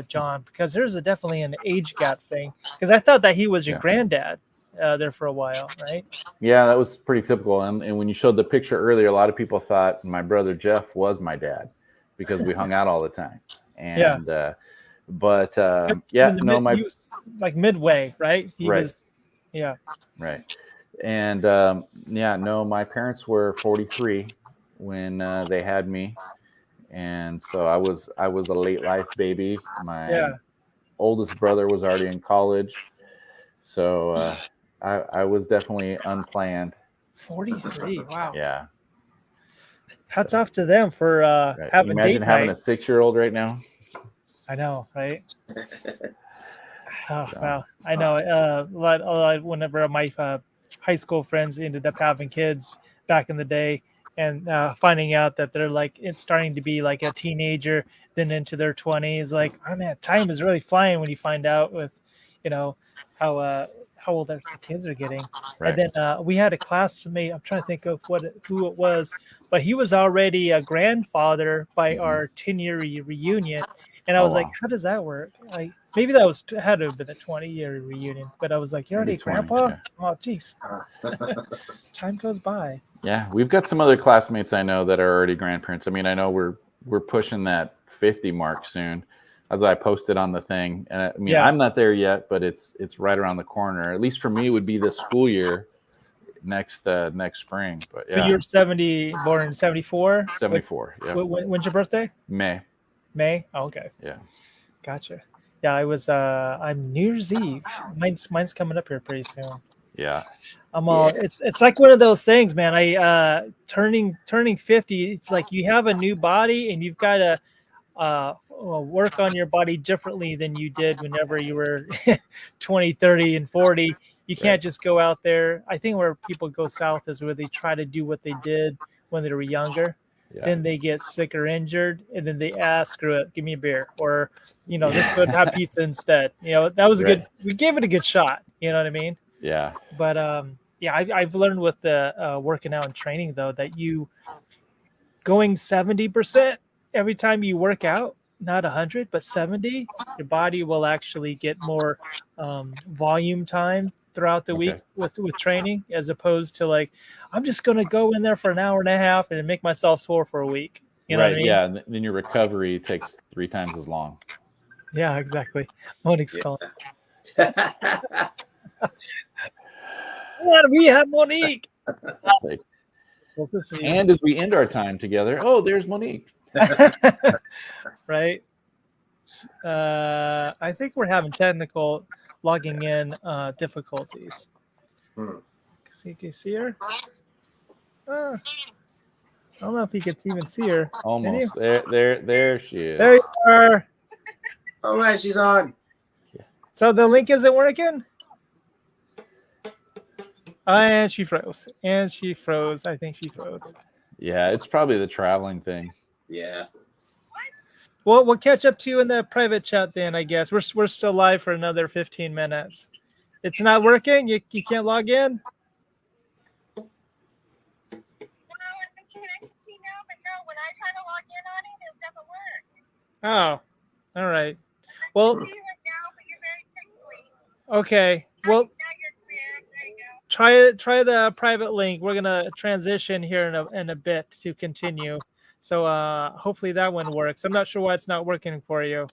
John? Because there's definitely an age gap thing. Because I thought that he was your Yeah. granddad there for a while, right? Yeah, that was pretty typical. And when you showed the picture earlier, a lot of people thought my brother Jeff was my dad because we hung out all the time. Yeah. And but He yeah, no, he was like midway, right? He right, was, yeah. right. And yeah, no, my parents were 43 when they had me, and so I was a late life baby. My Yeah. oldest brother was already in college, so I was definitely unplanned. 43. Wow. Yeah. Hats So, off to them for right. You having imagine date having a night. 6-year-old right now. I know, right? Oh, So wow. I know. Whenever my high school friends ended up having kids back in the day, and finding out that they're like it's starting to be like a teenager, then into their 20s, like, oh man, time is really flying when you find out with, you know, how uh, how old the kids are getting. And right. then we had a classmate. I'm trying to think of who it was, but he was already a grandfather by Hmm. our 10-year reunion. And I Oh was like, wow, how does that work? Like, maybe that had to have been a 20-year reunion. But I was like, you're maybe already a 20. grandpa? Yeah. Oh, geez. Time goes by. Yeah, we've got some other classmates I know that are already grandparents. I mean, I know we're pushing that 50 mark soon, as I posted on the thing. And I mean, Yeah. I'm not there yet, but it's right around the corner. At least for me, it would be this school year next spring. But So yeah, you're 70, born in 74. 74. Yeah, When's your birthday? May. May? Oh, okay. Yeah. Gotcha. Yeah, I'm New Year's Eve. Mine's coming up here pretty soon. Yeah. I'm all Yeah. it's like one of those things, man. I turning 50, it's like you have a new body and you've got to work on your body differently than you did whenever you were 20, 30, and 40. You Right. can't just go out there. I think where people go south is where they try to do what they did when they were younger. Yeah. Then they get sick or injured, and then they ask, screw it, give me a beer. Or, let's go have pizza instead. That was a Right. good, we gave it a good shot. You know what I mean? Yeah. But yeah, I've learned with the working out and training, though, that you going 70% every time you work out, not 100 but 70, your body will actually get more volume time throughout the week Okay. with training, as opposed to like, I'm just going to go in there for an hour and a half and make myself sore for a week. You know what I Right. mean? Yeah. And then your recovery takes 3 times as long. Yeah, exactly. Monique's Yeah. calling. What, we have Monique. Like, Well, this is and as we end our time together, oh, there's Monique. right. I think we're having technical logging in difficulties. Hmm. Can you see her? I don't know if you could even see her. Can you? Almost. There she is. There you are. All right, she's on. So the link isn't working? And she froze. And she froze. I think she froze. Yeah, it's probably the traveling thing. Yeah. Well, we'll catch up to you in the private chat then, I guess. We're still live for another 15 minutes. It's not working? You can't log in? Well, I'm connected to you now, but no, when I try to log in on it, it doesn't work. Oh, all right. I Well, can see you right now, but you're very pixely. okay. Well, Now you're clear. There you go. try the private link. We're gonna transition here in a bit to continue. So hopefully that one works. I'm not sure why it's not working for you.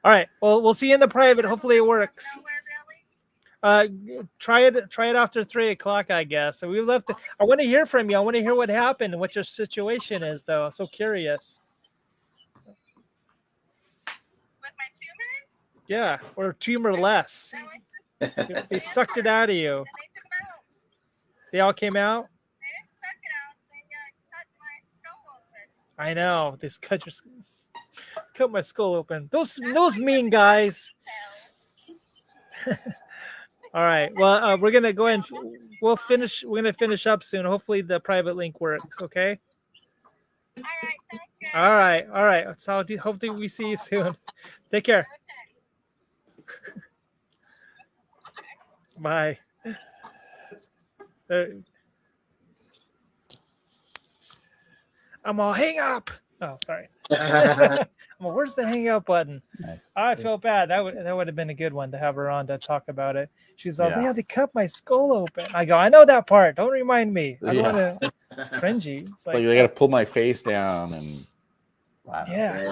All right. Well, we'll see you in the private. Hopefully it works. Nowhere really. Try it after 3 o'clock, I guess. So we left. I want to hear from you. I want to hear what happened and what your situation is, though. I'm so curious. With my tumors, Yeah, or tumor less. They sucked it out of you. and they took them out. They all came out. They didn't suck it out. They cut my skull open. I know. They cut my skull open. Those mean guys. All right. Well, we're gonna go ahead and we'll finish. We're gonna finish up soon. Hopefully, the private link works. Okay. All right, sounds good. All right. All right. So hopefully we see you soon. Take care. Bye. I'm all hang up. Oh, sorry. Well, where's the hang up button? Nice. I feel bad. That would have been a good one to have her on to talk about it. She's like, Yeah. yeah, they cut my skull open. I go, I know that part. Don't remind me. I don't Yeah. want to. It's cringy. It's Like they got to pull my face down and yeah.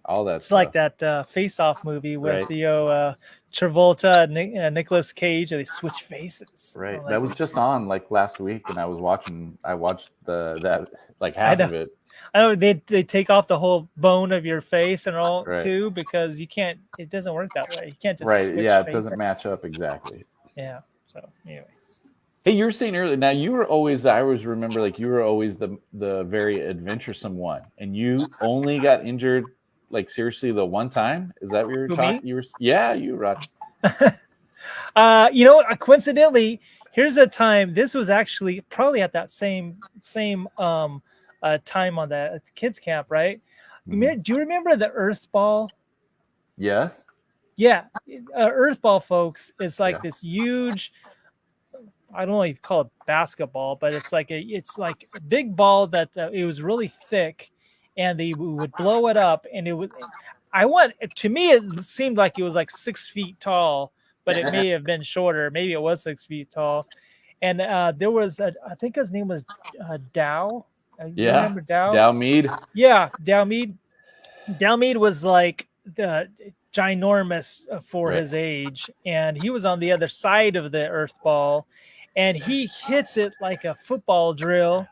all that. It's stuff. like that Face Off movie with Right. Theo Travolta and Nicolas Cage, and they switch faces. Right. I'm like, That was just on like last week, and I watched that like half of it. I know they take off the whole bone of your face and all Right. too, because you can't. It doesn't work that way. You can't just Right. switch Yeah. It faces. doesn't match up exactly. Yeah. So anyway. Hey, you were saying earlier. Now you were always. I always remember like you were always the very adventuresome one, and you only got injured like seriously the one time. Is that what you were Who, talking? me? You were. Yeah, you, Rod. You know, coincidentally, here's a time. This was actually probably at that same time on the kids camp, right? Mhm. Do you remember the Earth Ball? Yes. Yeah, Earth Ball, folks, is like Yeah. this huge. I don't know if you call it basketball, but it's like a big ball that it was really thick, and they would blow it up, and it would. To me, it seemed like it was like 6 feet tall, but it may have been shorter. Maybe it was 6 feet tall. And there was I think his name was Dow. You Yeah. remember Dow? Dow Mead. Yeah, Dow Mead. Dow Mead was like the ginormous for Right. his age, and he was on the other side of the Earth Ball, and he hits it like a football drill.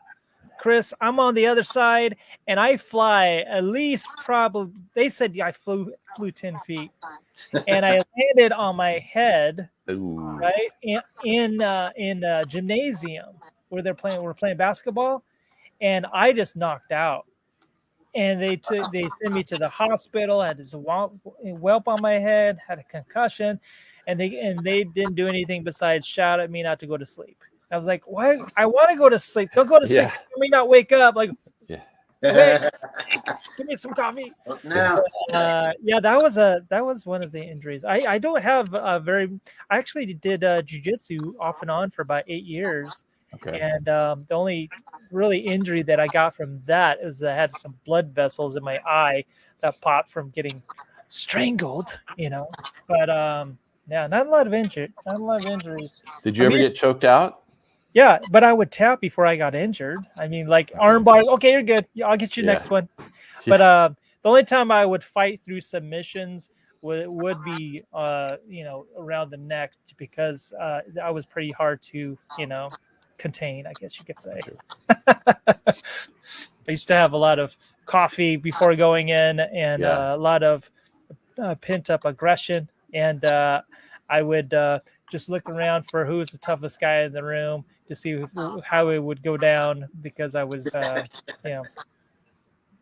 Chris, I'm on the other side, and I fly at least probably. They said I flew 10 feet, and I landed on my head, Ooh. right in a gymnasium where we're playing basketball, and I just knocked out. And they sent me to the hospital. I had this whelp on my head, had a concussion, and they didn't do anything besides shout at me not to go to sleep. I was like, why? I want to go to sleep. Don't go to sleep. Yeah. Let me not wake up. Like, Yeah. wait, give me some coffee. No. Yeah, that was one of the injuries. I don't have a very. I actually did jujitsu off and on for about 8 years. Okay. And the only really injury that I got from that is I had some blood vessels in my eye that popped from getting strangled, you know. But yeah, not a lot of injuries. Did you ever get choked out? Yeah, but I would tap before I got injured. I mean, like arm bar. Okay, you're good. Yeah, I'll get you next one. But the only time I would fight through submissions would be around the neck, because I was pretty hard to contain, I guess you could say. I used to have a lot of coffee before going in, and a lot of pent up aggression, and I would just look around for who was the toughest guy in the room to see how it would go down, because I was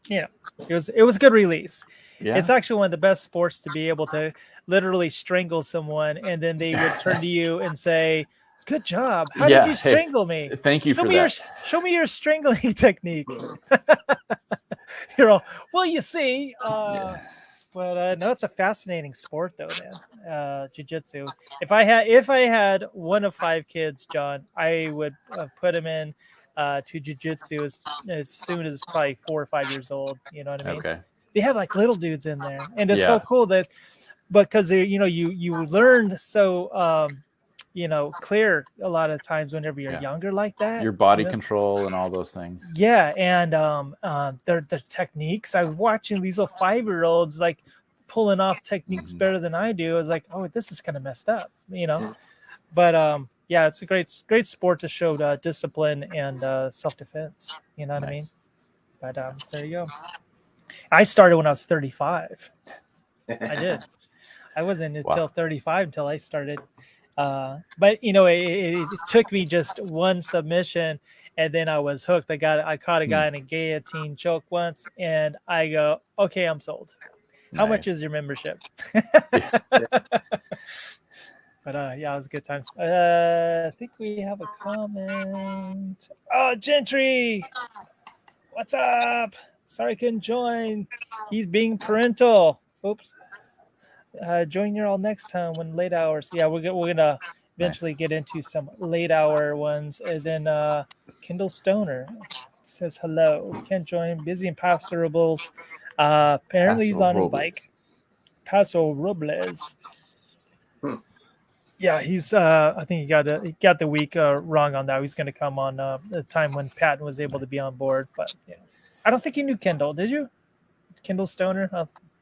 it was a good release. Yeah. It's actually one of the best sports to be able to literally strangle someone, and then they would turn to you and say, good job. How did you strangle me? Thank you for that. Show me your strangling technique. You're all, well, you see. But no, it's a fascinating sport, though, man. Jiu-jitsu. If I had one of 5 kids, John, I would put him in to jiu-jitsu as soon as probably 4 or 5 years old. You know what I mean? Okay. They have like little dudes in there, and it's so cool that because you learn so clear a lot of times whenever you're younger like that. Your body control and all those things. Yeah, and their techniques. I was watching these little 5-year-olds like pulling off techniques better than I do. I was like, oh, this is kind of messed up, But yeah, it's a great sport to show discipline and self-defense. You know what I mean? Nice. But there you go. I started when I was 35. I did. I wasn't until Wow. 35 until I started. But you know, it took me just one submission, and then I was hooked. I caught a guy in a guillotine choke once, and I go, okay, I'm sold. How much Nice. is your membership? Yeah. But yeah, it was a good times. I think we have a comment. Oh, Gentry, what's up? Sorry, I couldn't join. He's being parental. Oops. Join you all next time when late hours. Yeah, we're gonna Nice. eventually get into some late hour ones. And then Kindle Stoner says hello. Can't join. Busy in Paso Robles. Apparently he's Paso on his Robles. bike. Paso Robles. Hmm. Yeah, he's. I think he got the week wrong on that. He's going to come on the time when Patton was able to be on board. But yeah, I don't think you knew Kendall, did you? Kendall Stoner.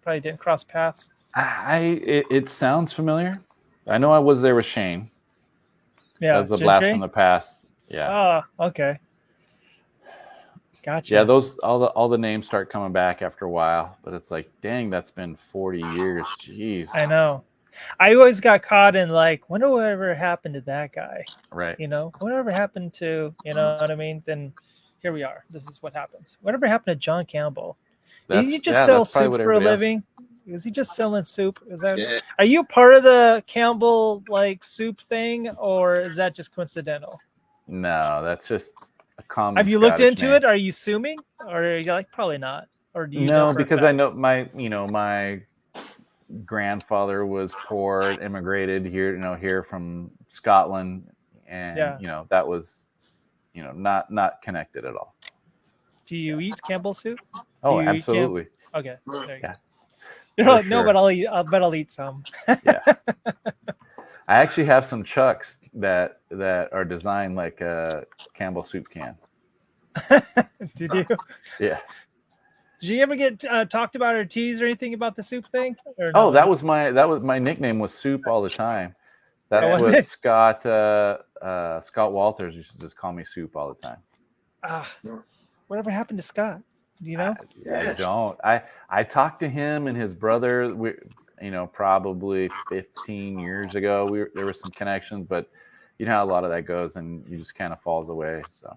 Probably didn't cross paths. It sounds familiar. I know I was there with Shane. That Yeah, was a blast from Gentry. the past. Yeah. Oh, okay. Yeah, Gotcha. those all the names start coming back after a while, but it's like, dang, that's been 40 years. Jeez. I know. I always got caught in like, wonder whatever happened to that guy. Right. You know, whatever happened to, you know what I mean? Then here we are. This is what happens. Whatever happened to John Campbell? Did he just sell That's probably soup what for a everybody else. living? Is he just selling soup? Is that? Yeah. Are you part of the Campbell like soup thing, or is that just coincidental? No, that's just a common Have you looked Scottish into name. it? Are you assuming, or are you like probably not, or do you know No, for a because I fact? know my grandfather was poor, immigrated here, here from Scotland, and Yeah. that was, not connected at all. Do you eat Campbell soup? Do Oh, you eat Camp? absolutely. Okay, there you go. Yeah, You're for like, no, but sure. I'll eat. I bet I'll eat some. Yeah. I actually have some chucks that are designed like a Campbell soup can. Did you? Yeah. Did you ever get talked about or teased or anything about the soup thing? Or Oh, no? Is that was my nickname was Soup all the time. oh, That's was what it? Scott Walters used to just call me Soup all the time. Ah, whatever happened to Scott? Do you I, know? I Yeah. don't. I talked to him and his brother. Probably 15 years ago. There was some connections, but you know how a lot of that goes, and you just kind of falls away. So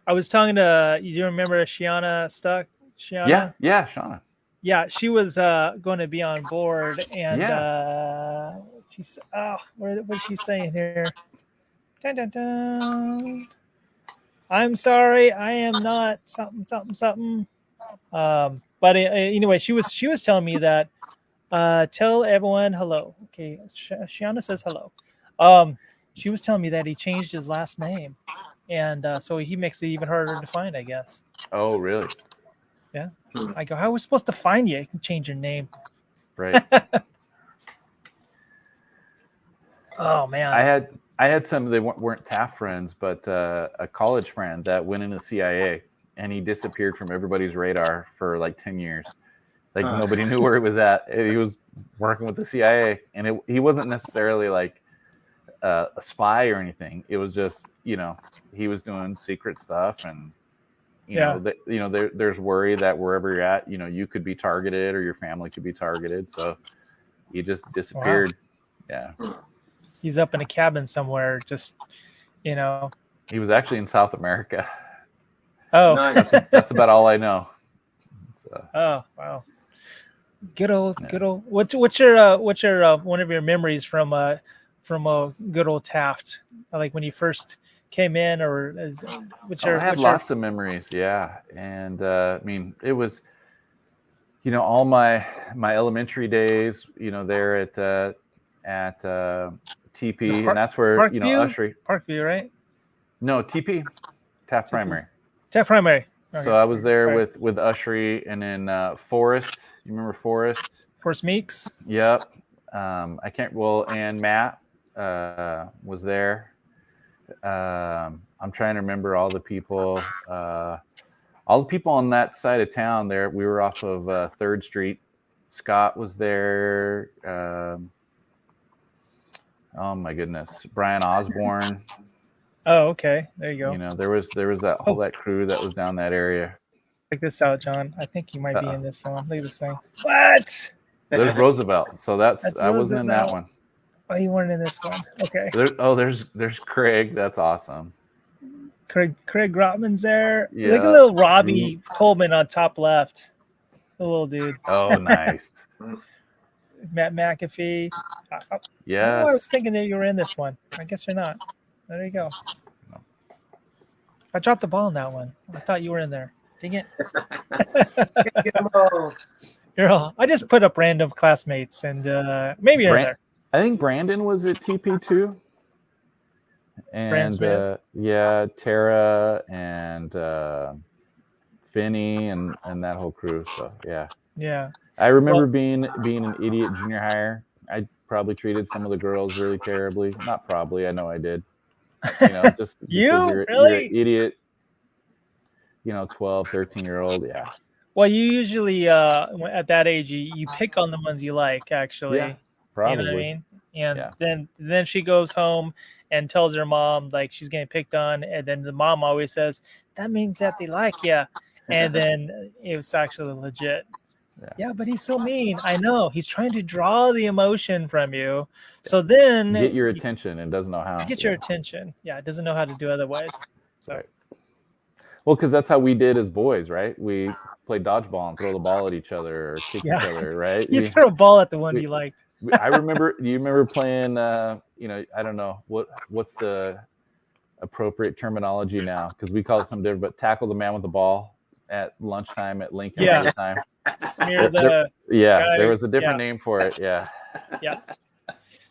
I was talking to you. Do remember Shiana Stuck? yeah, Shiana? yeah, Shauna. Yeah, she was going to be on board, and Yeah. she's oh, what is she saying here? Dun, dun, dun. I'm sorry, I am not something something something. But anyway, she was telling me that tell everyone hello. Okay, Shiana says hello. Um, she was telling me that he changed his last name, and so he makes it even harder to find, I guess. Oh, really? Yeah. I go, how are we supposed to find you? You can change your name. Right. Oh I man. had I had some. They weren't Taft friends, but a college friend that went into the CIA, and he disappeared from everybody's radar for like 10 years. Like nobody knew where he was at. He was working with the CIA, and he wasn't necessarily like a spy or anything. It was just he was doing secret stuff, and Yeah. there's worry that wherever you're at, you could be targeted or your family could be targeted. So he just Wow. disappeared. Yeah, He's up in a cabin somewhere, just you know. he was actually in South America. Oh. Nice. That's about all I know. So, Oh wow. Good old, yeah. good old. What's your one of your memories from good old Taft? Like when you first came in, or Oh, I have what's your lots of memories. Yeah, and I mean, it was all my elementary days. There at is it TP, and that's where Parkview? Ushery. Parkview, right? No, TP, Taft TP. Primary. Tech primary. So Okay. I was there Sorry. with Ushery, and then Forrest. You remember Forrest? Force Meeks. Yep. I can't. Well, and Matt was there. I'm trying to remember all the people. All the people on that side of town. There, we were off of Third Street. Scott was there. Oh my goodness, Brian Osborne. Oh, okay. There you go. You know, there was that whole that crew that was down that area. Check this out, John. I think you might be in this one. Look at this thing. What? There's Roosevelt. So that's I wasn't in that Roosevelt. one. Oh, you weren't in this one. Okay. There's Craig. That's awesome. Craig Grotman's there. Yeah. Look at little Robbie Coleman on top left. The little dude. Oh, nice. Matt McAfee. Yes. Oh, I was thinking that you were in this one. I guess you're not. There you go. I dropped the ball in that one. I thought you were in there. Dang it. You're all, I just put up random classmates and maybe you're there. I think Brandon was at TP2. And yeah, Tara and Finney and that whole crew. So yeah. Yeah. I remember being an idiot junior higher. I probably treated some of the girls really terribly. Not probably, I know I did. You know, just you're an idiot, you know, 12, 13-year-old. Yeah. Well, you usually at that age you pick on the ones you like, actually. Yeah, probably. You know what I mean? And then she goes home and tells her mom like she's getting picked on, and then the mom always says that means that they like you, and then it was actually legit. Yeah, but he's so mean. I know. He's trying to draw the emotion from you. So then get your attention and doesn't know how. Get your attention. Yeah, it doesn't know how to do otherwise. So. Right. Well, because that's how we did as boys, right? We played dodgeball and throw the ball at each other or kick each other, right? You throw a ball at the one you liked. I remember. Do you remember playing? You know, I don't know what's the appropriate terminology now, because we call it something different. But tackle the man with the ball at lunchtime at Lincoln all the time. Smear the guy. There was a different name for it. Yeah. Yeah.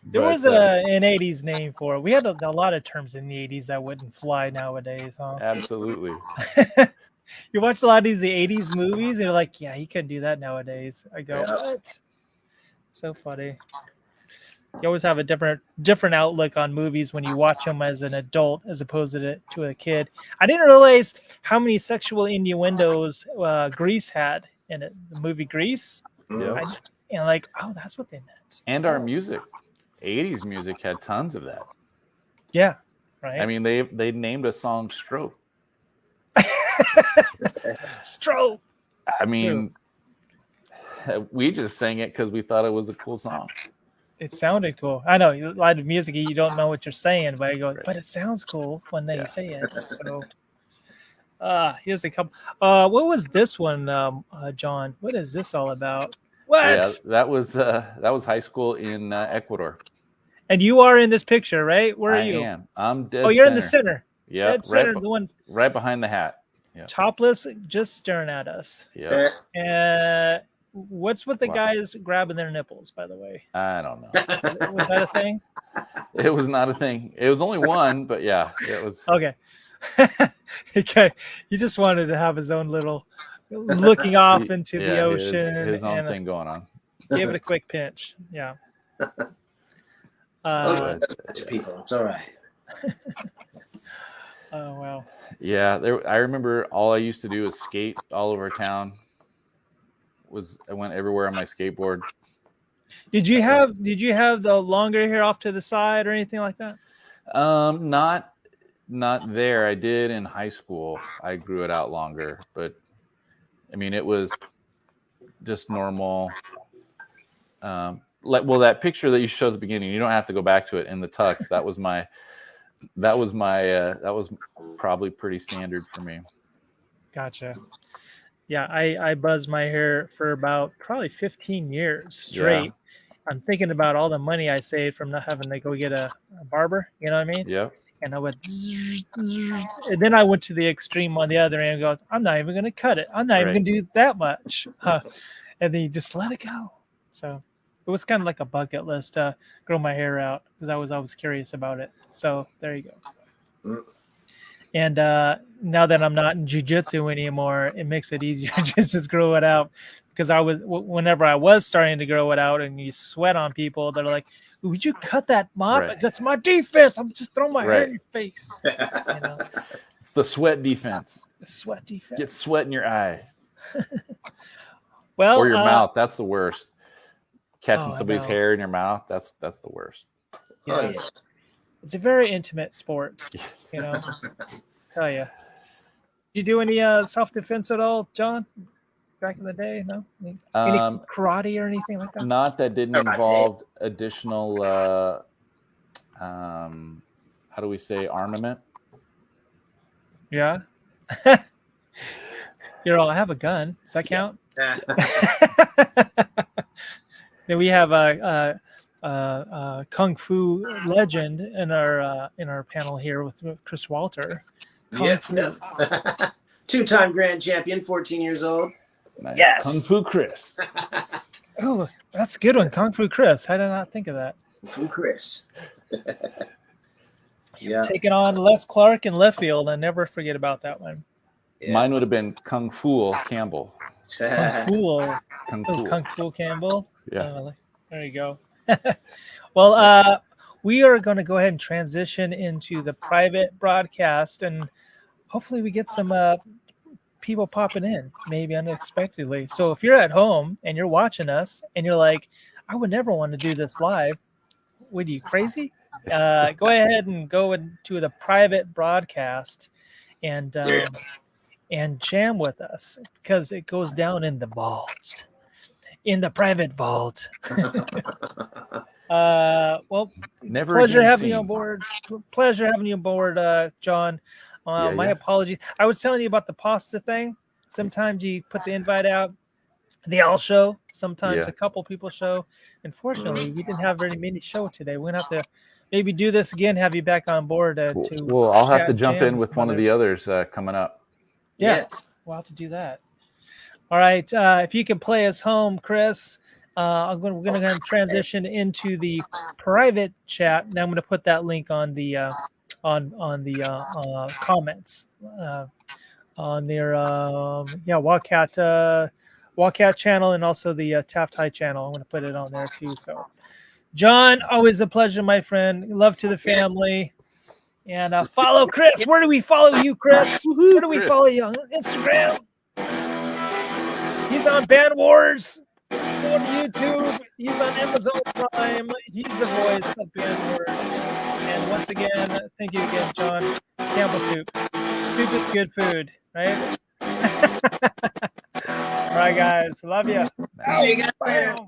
There was an 80s name for it. We had a lot of terms in the 80s that wouldn't fly nowadays, huh? Absolutely. You watch a lot of these 80s movies, and you're like, yeah, you couldn't do that nowadays. I go, what? So funny. You always have a different outlook on movies when you watch them as an adult as opposed to a kid. I didn't realize how many sexual innuendos Grease had in it. The movie Grease. Yeah. And like, oh, that's what they meant. And our music. 80s music had tons of that. Yeah, right. I mean, they named a song "Stroke." Stroke. I mean, we just sang it because we thought it was a cool song. It sounded cool. I know a lot of music you don't know what you're saying, but I go, but it sounds cool when they say it. So, here's a couple. What was this one, John? What is this all about? What? Yeah, that was high school in Ecuador. And you are in this picture, right? Where are you? I am. I'm dead. Oh, you're in the center. Yeah, dead center. The one right behind the hat. Yep. Topless, just staring at us. Yeah. What's with the guys grabbing their nipples? By the way, I don't know. Was that a thing? It was not a thing. It was only one, but yeah, it was. Okay. Okay. He just wanted to have his own little looking off into the ocean. His own thing going on. Give it a quick pinch. Yeah. To people, it's all right. Oh wow. Yeah, I remember all I used to do was skate all over town. I went everywhere on my skateboard. Did you have the longer hair off to the side or anything like that? Not there. I did in high school. I grew it out longer, but I mean it was just normal. That picture that you showed at the beginning, you don't have to go back to it in the tux. That was probably pretty standard for me. Gotcha. Yeah, I buzzed my hair for about probably 15 years straight. Yeah. I'm thinking about all the money I saved from not having to go get a barber. You know what I mean? Yeah. And I went, and then I went to the extreme on the other end and go, I'm not even going to cut it. I'm not even going to do that much. And then you just let it go. So it was kind of like a bucket list to grow my hair out because I was always curious about it. So there you go. And now that I'm not in jiu-jitsu anymore, it makes it easier to just grow it out. Because whenever I was starting to grow it out and you sweat on people, they're like, would you cut that mop? Right. That's my defense. I'm just throwing my hair in your face. You know? It's the sweat defense. The sweat defense. Get sweat in your eye. Or your mouth. That's the worst. Catching somebody's hair in your mouth. That's the worst. Oh, Yeah. yeah. It's a very intimate sport, you know. Tell you. Did you do any self-defense at all, John? Back in the day? No? Any karate or anything like that? Not that didn't Karate. involve additional, how do we say, armament? Yeah. You're all, I have a gun. Does that count? Then we have a kung fu legend in our panel here with Chris Walter. Yep. Two-time grand champion, 14 years old. Nice. Yes. Kung Fu Chris. Oh, that's a good one. Kung Fu Chris. How did I not think of that? Kung Fu Chris. Yeah. Taking on Les Clark in left field. I never forget about that one. Yeah. Mine would have been Kung Fu Campbell. Kung Fu. Kung Oh, Fu. Kung Fu Campbell. Yeah. There you go. Well, we are going to go ahead and transition into the private broadcast, and hopefully we get some people popping in, maybe unexpectedly. So if you're at home and you're watching us and you're like, I would never want to do this live. What are you, crazy? Go ahead and go into the private broadcast and jam with us, because it goes down in the vault, in the private vault. Well, Never pleasure again having you seen. on board. Pleasure having you on board, John. My apologies. I was telling you about the pasta thing. Sometimes you put the invite out, they all show. Sometimes a couple people show. Unfortunately, we didn't have very many show today. We're gonna have to maybe do this again. Have you back on board to. Well, I'll have to chat, jump jam in with one of the others coming up. Yeah, we'll have to do that. All right, if you can play us home, Chris. We're going to go ahead and transition into the private chat. Now I'm going to put that link on the comments on their WiLDCaT channel, and also the Taft High channel. I'm going to put it on there too. So, John, always a pleasure, my friend. Love to the family. And follow Chris. Where do we follow you, Chris? Where do we follow you? On Instagram. He's on Band Wars. On YouTube. He's on Amazon Prime. He's the voice of Band Wars. And once again, thank you again, John. Campbell soup. Soup is good food, right? All right, guys. Love you. See you guys later. Bye.